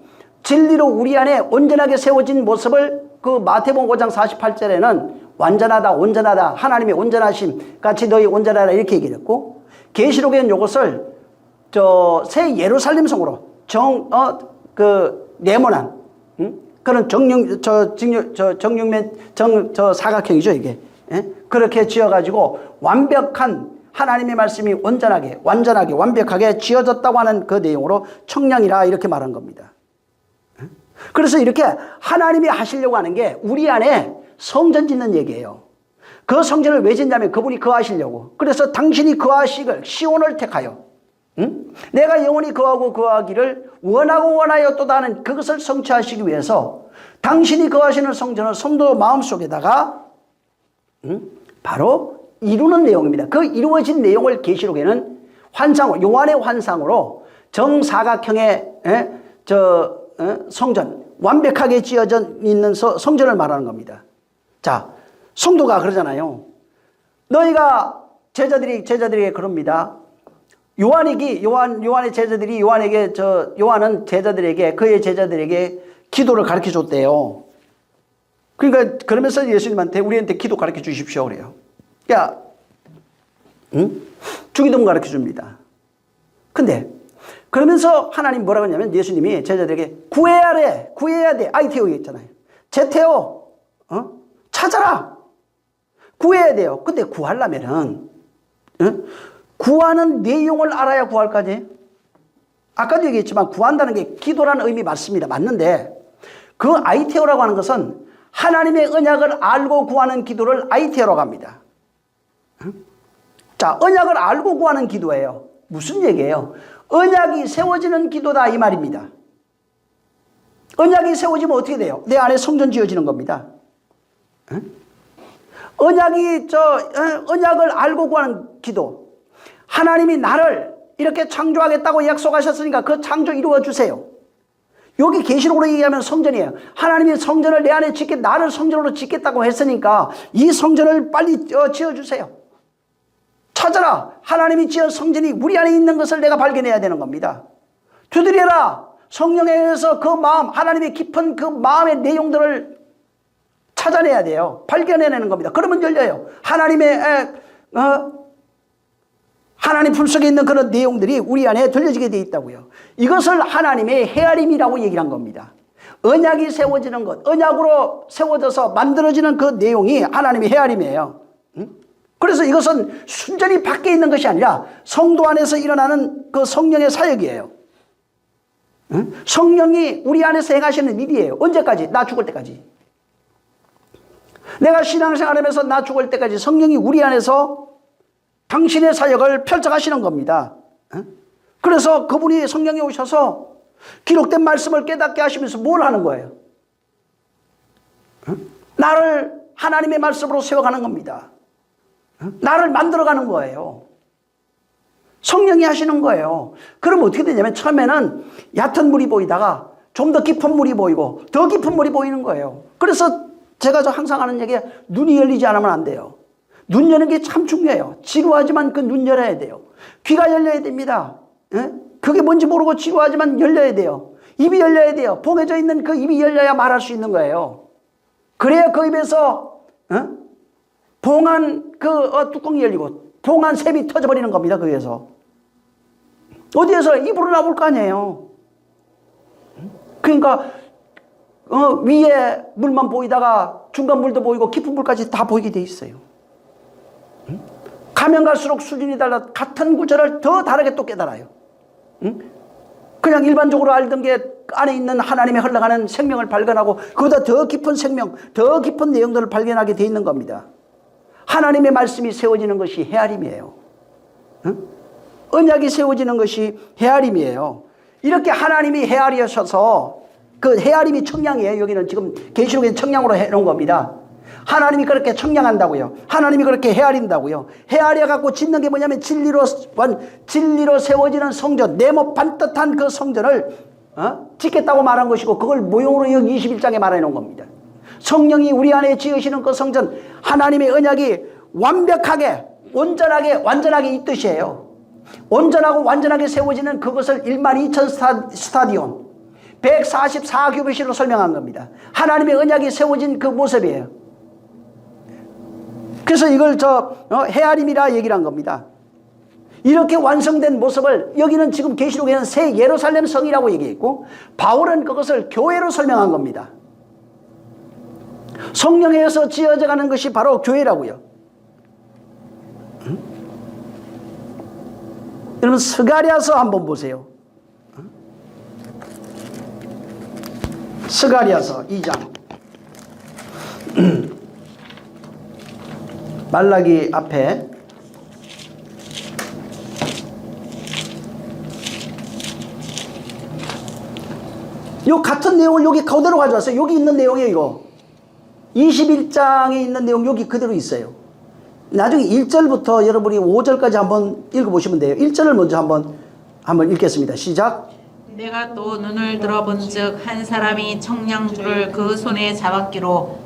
진리로 우리 안에 온전하게 세워진 모습을 그 마태복음 5장 48절에는 완전하다, 온전하다, 하나님의 온전하심 같이 너희 온전하다 이렇게 얘기했고, 계시록에는 이것을 새 예루살렘 성으로 네모난 그런 사각형이죠 이게. 그렇게 지어가지고 완벽한 하나님의 말씀이 온전하게, 완전하게, 완벽하게 지어졌다고 하는 그 내용으로 청량이라 이렇게 말한 겁니다. 그래서 이렇게 하나님이 하시려고 하는 게 우리 안에 성전 짓는 얘기예요. 그 성전을 왜 짓냐면 그분이 거하시려고. 그래서 당신이 거하시길 시온을 택하여, 응? 내가 영원히 거하고 거하기를 원하고 원하여 또다 하는 그것을 성취하시기 위해서 당신이 거하시는 성전을 성도 마음속에다가, 응? 바로 이루는 내용입니다. 그 이루어진 내용을 계시록에는 환상으로, 요한의 환상으로 정사각형의 성전, 완벽하게 지어져 있는 성전을 말하는 겁니다. 자, 성도가 그러잖아요. 너희가 제자들에게 그럽니다. 요한의 제자들이 요한은 제자들에게, 그의 제자들에게 기도를 가르쳐 줬대요. 그러니까 그러면서 예수님한테 우리한테 기도 가르쳐 주십시오 그래요. 야, 응? 주기도문 가르쳐 줍니다. 근데 그러면서 하나님 뭐라고 했냐면 예수님이 제자들에게 구해야 돼. 아이테오 있잖아요. 제테오, 찾아라. 구해야 돼요. 근데 구하려면은, 구하는 내용을 알아야 구할 거 아니에요? 아까도 얘기했지만 구한다는 게 기도라는 의미 맞습니다. 맞는데 그 아이테오라고 하는 것은 하나님의 언약을 알고 구하는 기도를 아이테오라고 합니다. 자, 언약을 알고 구하는 기도예요. 무슨 얘기예요? 언약이 세워지는 기도다 이 말입니다. 언약이 세워지면 어떻게 돼요? 내 안에 성전 지어지는 겁니다. 언약을 알고 구하는 기도. 하나님이 나를 이렇게 창조하겠다고 약속하셨으니까 그 창조 이루어 주세요. 여기 계시록으로 얘기하면 성전이에요. 하나님이 성전을 내 안에 나를 성전으로 짓겠다고 했으니까 이 성전을 빨리 지어주세요. 찾아라. 하나님이 지은 성전이 우리 안에 있는 것을 내가 발견해야 되는 겁니다. 두드려라. 성령에 의해서 그 마음, 하나님의 깊은 그 마음의 내용들을 찾아내야 돼요. 발견해내는 겁니다. 그러면 열려요. 하나님 품속에 있는 그런 내용들이 우리 안에 들려지게 되어 있다고요. 이것을 하나님의 헤아림이라고 얘기를 한 겁니다. 언약이 세워지는 것, 언약으로 세워져서 만들어지는 그 내용이 하나님의 헤아림이에요. 그래서 이것은 순전히 밖에 있는 것이 아니라 성도 안에서 일어나는 그 성령의 사역이에요. 성령이 우리 안에서 행하시는 일이에요. 언제까지? 나 죽을 때까지. 내가 신앙생활하면서 나 죽을 때까지 성령이 우리 안에서 당신의 사역을 펼쳐가시는 겁니다. 그래서 그분이 성령이 오셔서 기록된 말씀을 깨닫게 하시면서 뭘 하는 거예요? 나를 하나님의 말씀으로 세워가는 겁니다. 나를 만들어가는 거예요. 성령이 하시는 거예요. 그럼 어떻게 되냐면 처음에는 얕은 물이 보이다가 좀 더 깊은 물이 보이고 더 깊은 물이 보이는 거예요. 그래서 제가 항상 하는 얘기가 눈이 열리지 않으면 안 돼요. 눈 여는 게 참 중요해요. 지루하지만 그 눈 열어야 돼요. 귀가 열려야 됩니다. 그게 뭔지 모르고 지루하지만 열려야 돼요. 입이 열려야 돼요. 봉해져 있는 그 입이 열려야 말할 수 있는 거예요. 그래야 그 입에서 봉한 그 뚜껑이 열리고 봉한 샘이 터져버리는 겁니다. 거기에서. 어디에서 입으로 나올 거 아니에요. 그러니까 위에 물만 보이다가 중간 물도 보이고 깊은 물까지 다 보이게 돼 있어요. 가면 갈수록 수준이 달라 같은 구절을 더 다르게 또 깨달아요. 그냥 일반적으로 알던 게 안에 있는 하나님의 흘러가는 생명을 발견하고 그보다 더 깊은 생명, 더 깊은 내용들을 발견하게 돼 있는 겁니다. 하나님의 말씀이 세워지는 것이 헤아림이에요. 언약이 세워지는 것이 헤아림이에요. 이렇게 하나님이 헤아리셔서 그 헤아림이 청량이에요. 여기는 지금 계시록에 청량으로 해놓은 겁니다. 하나님이 그렇게 청량한다고요. 하나님이 그렇게 헤아린다고요. 헤아려갖고 짓는 게 뭐냐면 진리로 세워지는 성전, 네모 반듯한 그 성전을 짓겠다고 말한 것이고 그걸 모형으로 여기 21장에 말해놓은 겁니다. 성령이 우리 안에 지으시는 그 성전, 하나님의 언약이 완벽하게 완전하게 이 뜻이에요. 온전하고 완전하게 세워지는 그것을 12,000 스타디온 144규빗으로 설명한 겁니다. 하나님의 언약이 세워진 그 모습이에요. 그래서 이걸 헤아림이라 얘기를 한 겁니다. 이렇게 완성된 모습을 여기는 지금 계시록에는 새 예루살렘 성이라고 얘기했고 바울은 그것을 교회로 설명한 겁니다. 성령에 의해서 지어져 가는 것이 바로 교회라고요. 여러분 스가랴서 한번 보세요. 스가랴서 2장 말라기 앞에 요 같은 내용을 여기 그대로 가져왔어요. 여기 있는 내용이에요. 이거 21장에 있는 내용 여기 그대로 있어요. 나중에 1절부터 여러분이 5절까지 한번 읽어보시면 돼요. 1절을 먼저 한번 읽겠습니다. 시작. 내가 또 눈을 들어본즉 한 사람이 청량줄을 그 손에 잡았기로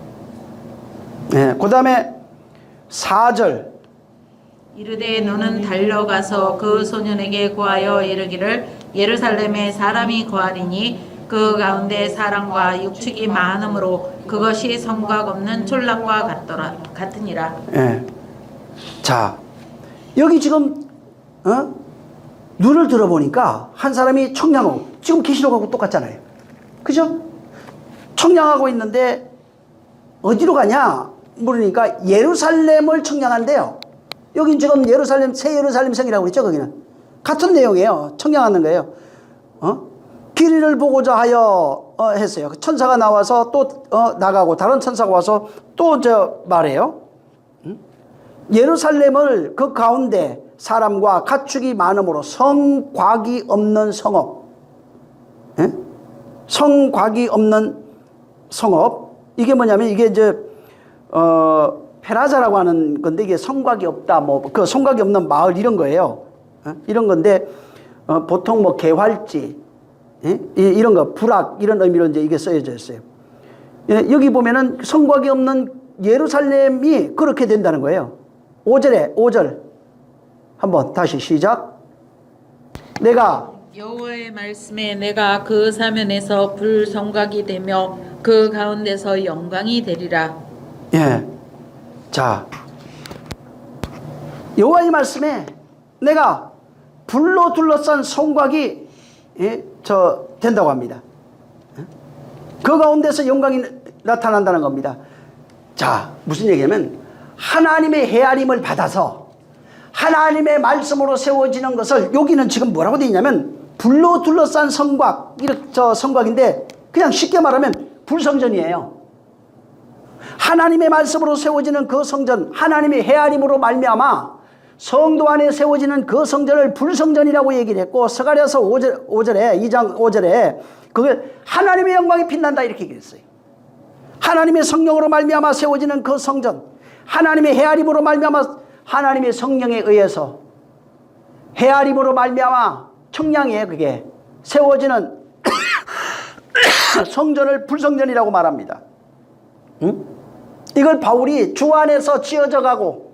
네, 그 다음에 4절. 이르되 너는 달려가서 그 소년에게 구하여 이르기를 예루살렘에 사람이 거하리니 그 가운데 사람과 육축이 많으므로 그것이 성곽 없는 촌락과 같으니라. 네. 자, 여기 지금 눈을 들어보니까 한 사람이 청량하고, 지금 계시록하고 똑같잖아요. 그죠? 청량하고 있는데 어디로 가냐 물으니까 예루살렘을 청량한대요. 여긴 지금 예루살렘, 새 예루살렘 성이라고 그랬죠. 거기는 같은 내용이에요. 청량하는 거예요. 길이를 보고자 하여 했어요. 천사가 나와서 또 나가고 다른 천사가 와서 또 말해요. 예루살렘을 그 가운데 사람과 가축이 많으므로 성곽이 없는 성읍. 예? 성곽이 없는 성읍. 이게 뭐냐면 이게 이제 페라자라고 하는 건데 이게 성곽이 없다, 뭐 그 성곽이 없는 마을 이런 거예요. 이런 건데 보통 뭐 개활지, 예? 이런 거 불악 이런 의미로 이제 이게 쓰여져 있어요. 예, 여기 보면은 성곽이 없는 예루살렘이 그렇게 된다는 거예요. 5절 한번 다시 시작. 내가 여호와의 말씀에 내가 그 사면에서 불성곽이 되며 그 가운데서 영광이 되리라. 예, 자 여호와의 말씀에 내가 불로 둘러싼 성곽이 된다고 합니다. 그 가운데서 영광이 나타난다는 겁니다. 자, 무슨 얘기냐면 하나님의 헤아림을 받아서 하나님의 말씀으로 세워지는 것을 여기는 지금 뭐라고 되어 있냐면 불로 둘러싼 성곽, 이렇게 성곽인데 그냥 쉽게 말하면 불성전이에요. 하나님의 말씀으로 세워지는 그 성전, 하나님의 헤아림으로 말미암아 성도 안에 세워지는 그 성전을 불성전이라고 얘기를 했고, 스가랴서 2장 5절에 그게 하나님의 영광이 빛난다 이렇게 얘기했어요. 하나님의 성령으로 말미암아 세워지는 그 성전, 하나님의 헤아림으로 말미암아 하나님의 성령에 의해서 헤아림으로 말미암아 청량이에요. 그게 세워지는 성전을 불성전이라고 말합니다. 응? 이걸 바울이 주 안에서 지어져 가고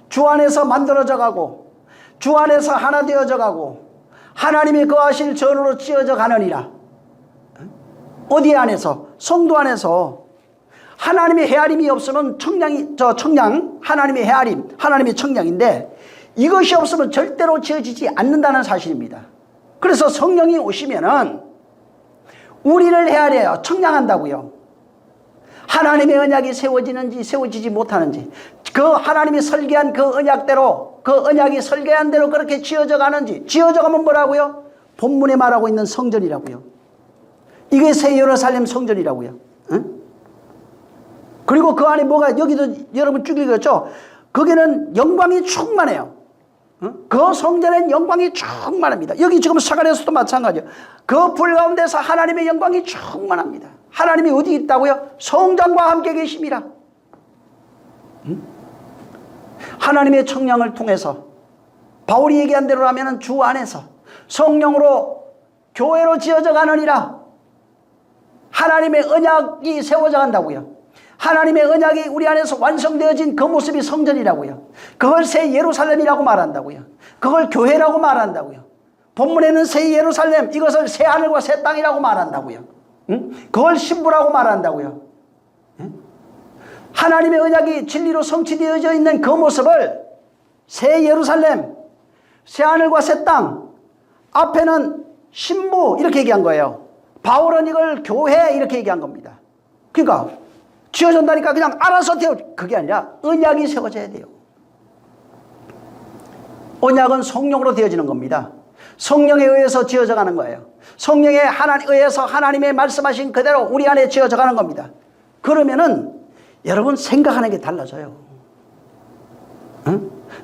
주 안에서 만들어져 가고 주 안에서 하나 되어져 가고 하나님이 거하실 전으로 지어져 가느니라. 어디 안에서? 성도 안에서. 하나님의 헤아림이 없으면 청량, 하나님의 헤아림, 하나님의 청량인데 이것이 없으면 절대로 지어지지 않는다는 사실입니다. 그래서 성령이 오시면은 우리를 헤아려요. 청량한다고요. 하나님의 언약이 세워지는지 세워지지 못하는지, 그 하나님이 설계한 그 언약대로, 그 언약이 설계한 대로 그렇게 지어져 가는지, 지어져 가면 뭐라고요? 본문에 말하고 있는 성전이라고요. 이게 새 예루살렘 성전이라고요. 응? 그리고 그 안에 뭐가, 여기도 여러분 쭉 읽었죠? 거기는 영광이 충만해요. 그 성전엔 영광이 충만합니다. 여기 지금 스가랴서도 마찬가지예요. 그 불 가운데서 하나님의 영광이 충만합니다. 하나님이 어디 있다고요? 성전과 함께 계심이라. 하나님의 청량을 통해서 바울이 얘기한 대로 하면 주 안에서 성령으로 교회로 지어져 가느니라. 하나님의 언약이 세워져 간다고요. 하나님의 언약이 우리 안에서 완성되어진 그 모습이 성전이라고요. 그걸 새 예루살렘이라고 말한다고요. 그걸 교회라고 말한다고요. 본문에는 새 예루살렘, 이것을 새 하늘과 새 땅이라고 말한다고요. 응? 그걸 신부라고 말한다고요. 응? 하나님의 언약이 진리로 성취되어져 있는 그 모습을 새 예루살렘, 새 하늘과 새 땅, 앞에는 신부 이렇게 얘기한 거예요. 바울은 이걸 교회 이렇게 얘기한 겁니다. 그러니까 지어진다니까 그냥 알아서 되어, 그게 아니라 언약이 세워져야 돼요. 언약은 성령으로 되어지는 겁니다. 성령에 의해서 지어져 가는 거예요. 성령에 의해서 하나님의 말씀하신 그대로 우리 안에 지어져 가는 겁니다. 그러면은 여러분 생각하는 게 달라져요.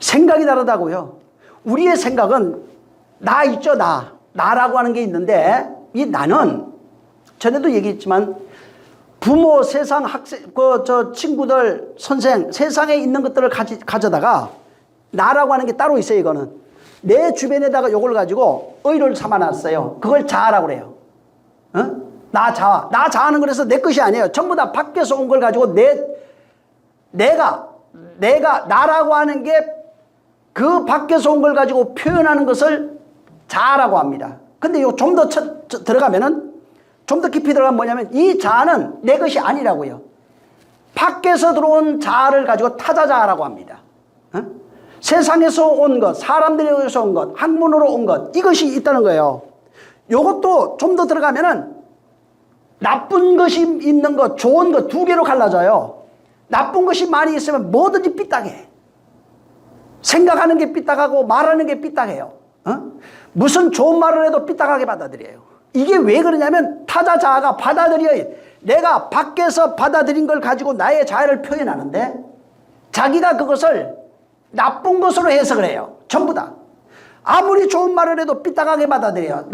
생각이 다르다고요. 우리의 생각은 나 있죠, 나라고 하는 게 있는데, 이 나는 전에도 얘기했지만 부모, 세상, 학생, 친구들, 선생, 세상에 있는 것들을 가져다가 나라고 하는 게 따로 있어요. 이거는 내 주변에다가 요걸 가지고 의를 삼아놨어요. 그걸 자아라고 그래요. 나 자아는 그래서 내 것이 아니에요. 전부 다 밖에서 온 걸 가지고 내가 나라고 하는 게 그 밖에서 온 걸 가지고 표현하는 것을 자아라고 합니다. 근데 요 좀 더 들어가면은, 좀 더 깊이 들어가면 뭐냐면, 이 자아는 내 것이 아니라고요. 밖에서 들어온 자아를 가지고 타자자아라고 합니다. 세상에서 온 것, 사람들에게서 온 것, 학문으로 온 것, 이것이 있다는 거예요. 요것도 좀 더 들어가면은 나쁜 것이 있는 것, 좋은 것 두 개로 갈라져요. 나쁜 것이 많이 있으면 뭐든지 삐딱해. 생각하는 게 삐딱하고 말하는 게 삐딱해요. 무슨 좋은 말을 해도 삐딱하게 받아들여요. 이게 왜 그러냐면 타자 자아가 받아들여요. 내가 밖에서 받아들인 걸 가지고 나의 자아를 표현하는데 자기가 그것을 나쁜 것으로 해석을 해요. 전부 다. 아무리 좋은 말을 해도 삐딱하게 받아들여요.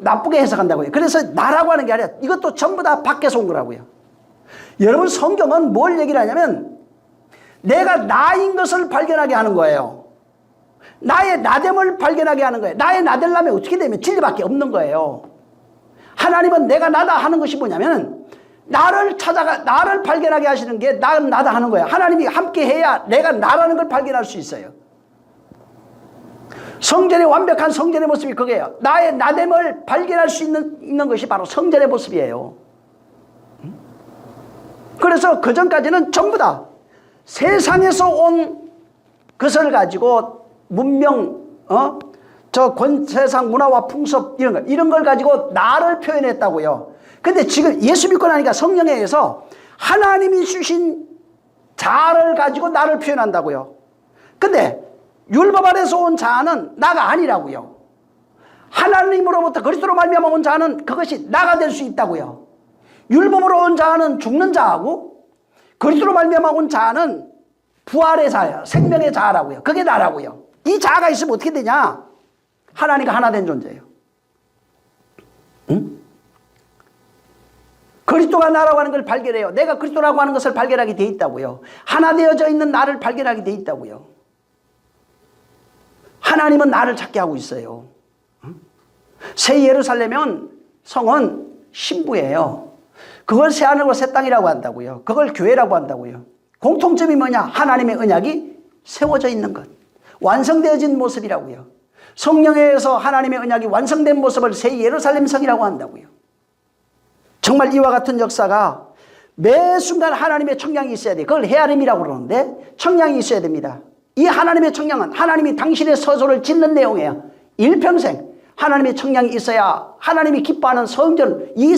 나쁘게 해석한다고요. 그래서 나라고 하는 게 아니라 이것도 전부 다 밖에서 온 거라고요. 여러분, 성경은 뭘 얘기를 하냐면 내가 나인 것을 발견하게 하는 거예요. 나의 나됨을 발견하게 하는 거예요. 나의 나되려면 어떻게 되면 진리밖에 없는 거예요. 하나님은 내가 나다 하는 것이 뭐냐면 나를 발견하게 하시는 게 나다 하는 거예요. 하나님이 함께 해야 내가 나라는 걸 발견할 수 있어요. 성전의 완벽한 성전의 모습이 그거예요. 나의 나됨을 발견할 수 있는 것이 바로 성전의 모습이에요. 그래서 그전까지는 전부 다 세상에서 온 것을 가지고 문명, 세상 문화와 풍습 이런 걸 가지고 나를 표현했다고요. 근데 지금 예수 믿고 나니까 성령에 의해서 하나님이 주신 자아를 가지고 나를 표현한다고요. 근데 율법 아래서 온 자아는 나가 아니라고요. 하나님으로부터 그리스도로 말미암아 온 자아는 그것이 나가 될 수 있다고요. 율법으로 온 자아는 죽는 자아고 그리스도로 말미암아 온 자아는 부활의 자아예요. 생명의 자아라고요. 그게 나라고요. 이 자아가 있으면 어떻게 되냐? 하나님과 하나 된 존재예요. 응? 그리스도가 나라고 하는 걸 발견해요. 내가 그리스도라고 하는 것을 발견하게 돼 있다고요. 하나 되어져 있는 나를 발견하게 돼 있다고요. 하나님은 나를 찾게 하고 있어요. 새 예루살렘은 성은 신부예요. 그걸 새 하늘과 새 땅이라고 한다고요. 그걸 교회라고 한다고요. 공통점이 뭐냐? 하나님의 언약이 세워져 있는 것. 완성되어진 모습이라고요. 성령에 의해서 하나님의 언약이 완성된 모습을 새 예루살렘 성이라고 한다고요. 정말 이와 같은 역사가 매 순간 하나님의 청량이 있어야 돼요. 그걸 헤아림이라고 그러는데 청량이 있어야 됩니다. 이 하나님의 청량은 하나님이 당신의 서소를 짓는 내용이에요. 일평생 하나님의 청량이 있어야 하나님이 기뻐하는 성전, 이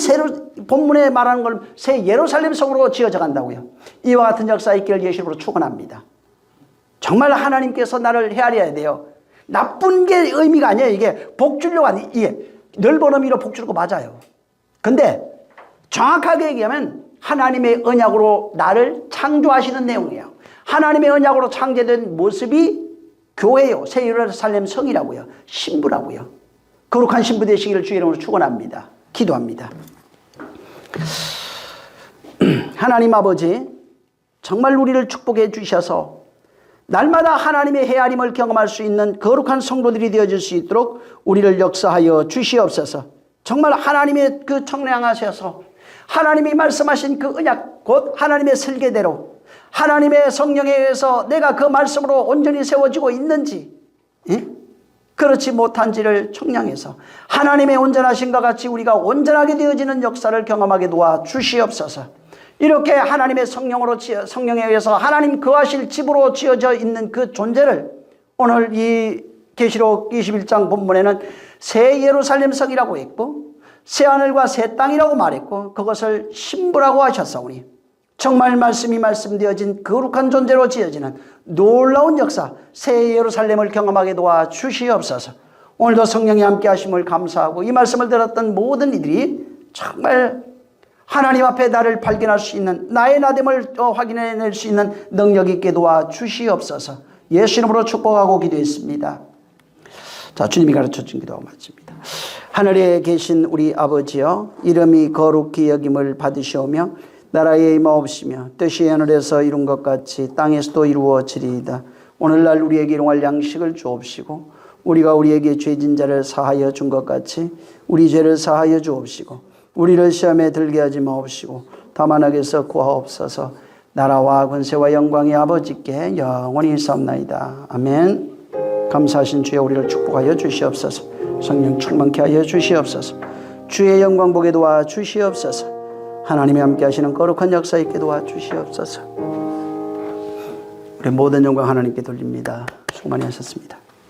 본문에 말하는 걸 새 예루살렘 성으로 지어져 간다고요. 이와 같은 역사 있기를 예수님으로 축원합니다. 정말 하나님께서 나를 헤아려야 돼요. 나쁜 게 의미가 아니에요. 이게 복 주려고 하는, 이게 넓은 의미로 복 주는 거 맞아요. 근데 정확하게 얘기하면 하나님의 언약으로 나를 창조하시는 내용이에요. 하나님의 언약으로 창조된 모습이 교회요. 새 예루살렘 성이라고요. 신부라고요. 거룩한 신부 되시기를 주의 이름으로 축원합니다. 기도합니다. 하나님 아버지, 정말 우리를 축복해 주셔서 날마다 하나님의 헤아림을 경험할 수 있는 거룩한 성도들이 되어질 수 있도록 우리를 역사하여 주시옵소서. 정말 하나님의 그 청량하셔서 하나님이 말씀하신 그 언약, 곧 하나님의 설계대로 하나님의 성령에 의해서 내가 그 말씀으로 온전히 세워지고 있는지, 그렇지 못한지를 청량해서 하나님의 온전하신과 같이 우리가 온전하게 되어지는 역사를 경험하게 도와 주시옵소서. 이렇게 하나님의 성령에 의해서 하나님 거하실 집으로 지어져 있는 그 존재를 오늘 이 계시록 21장 본문에는 새 예루살렘 성이라고 했고 새 하늘과 새 땅이라고 말했고 그것을 신부라고 하셨사오니 정말 말씀이 말씀되어진 거룩한 존재로 지어지는 놀라운 역사 새 예루살렘을 경험하게 도와 주시옵소서. 오늘도 성령이 함께 하심을 감사하고 이 말씀을 들었던 모든 이들이 정말 하나님 앞에 나를 발견할 수 있는 나의 나됨을 확인해낼 수 있는 능력 있게 도와 주시옵소서. 예수 이름으로 축복하고 기도했습니다. 자, 주님이 가르쳐준 기도가 맞습니다. 하늘에 계신 우리 아버지여, 이름이 거룩히 여김을 받으시오며 나라의 임하옵시며 뜻이 하늘에서 이룬 것 같이 땅에서도 이루어지리이다. 오늘날 우리에게 일용할 양식을 주옵시고 우리가 우리에게 죄진 자를 사하여 준 것 같이 우리 죄를 사하여 주옵시고 우리를 시험에 들게 하지 마옵시고 다만 악에서 구하옵소서. 나라와 권세와 영광이 아버지께 영원히 있사옵나이다. 아멘. 감사하신 주여 우리를 축복하여 주시옵소서. 성령 충만케 하여 주시옵소서. 주의 영광 보게 도와 주시옵소서. 하나님이 함께 하시는 거룩한 역사 있게 도와 주시옵소서. 우리 모든 영광 하나님께 돌립니다. 수고 많이 하셨습니다.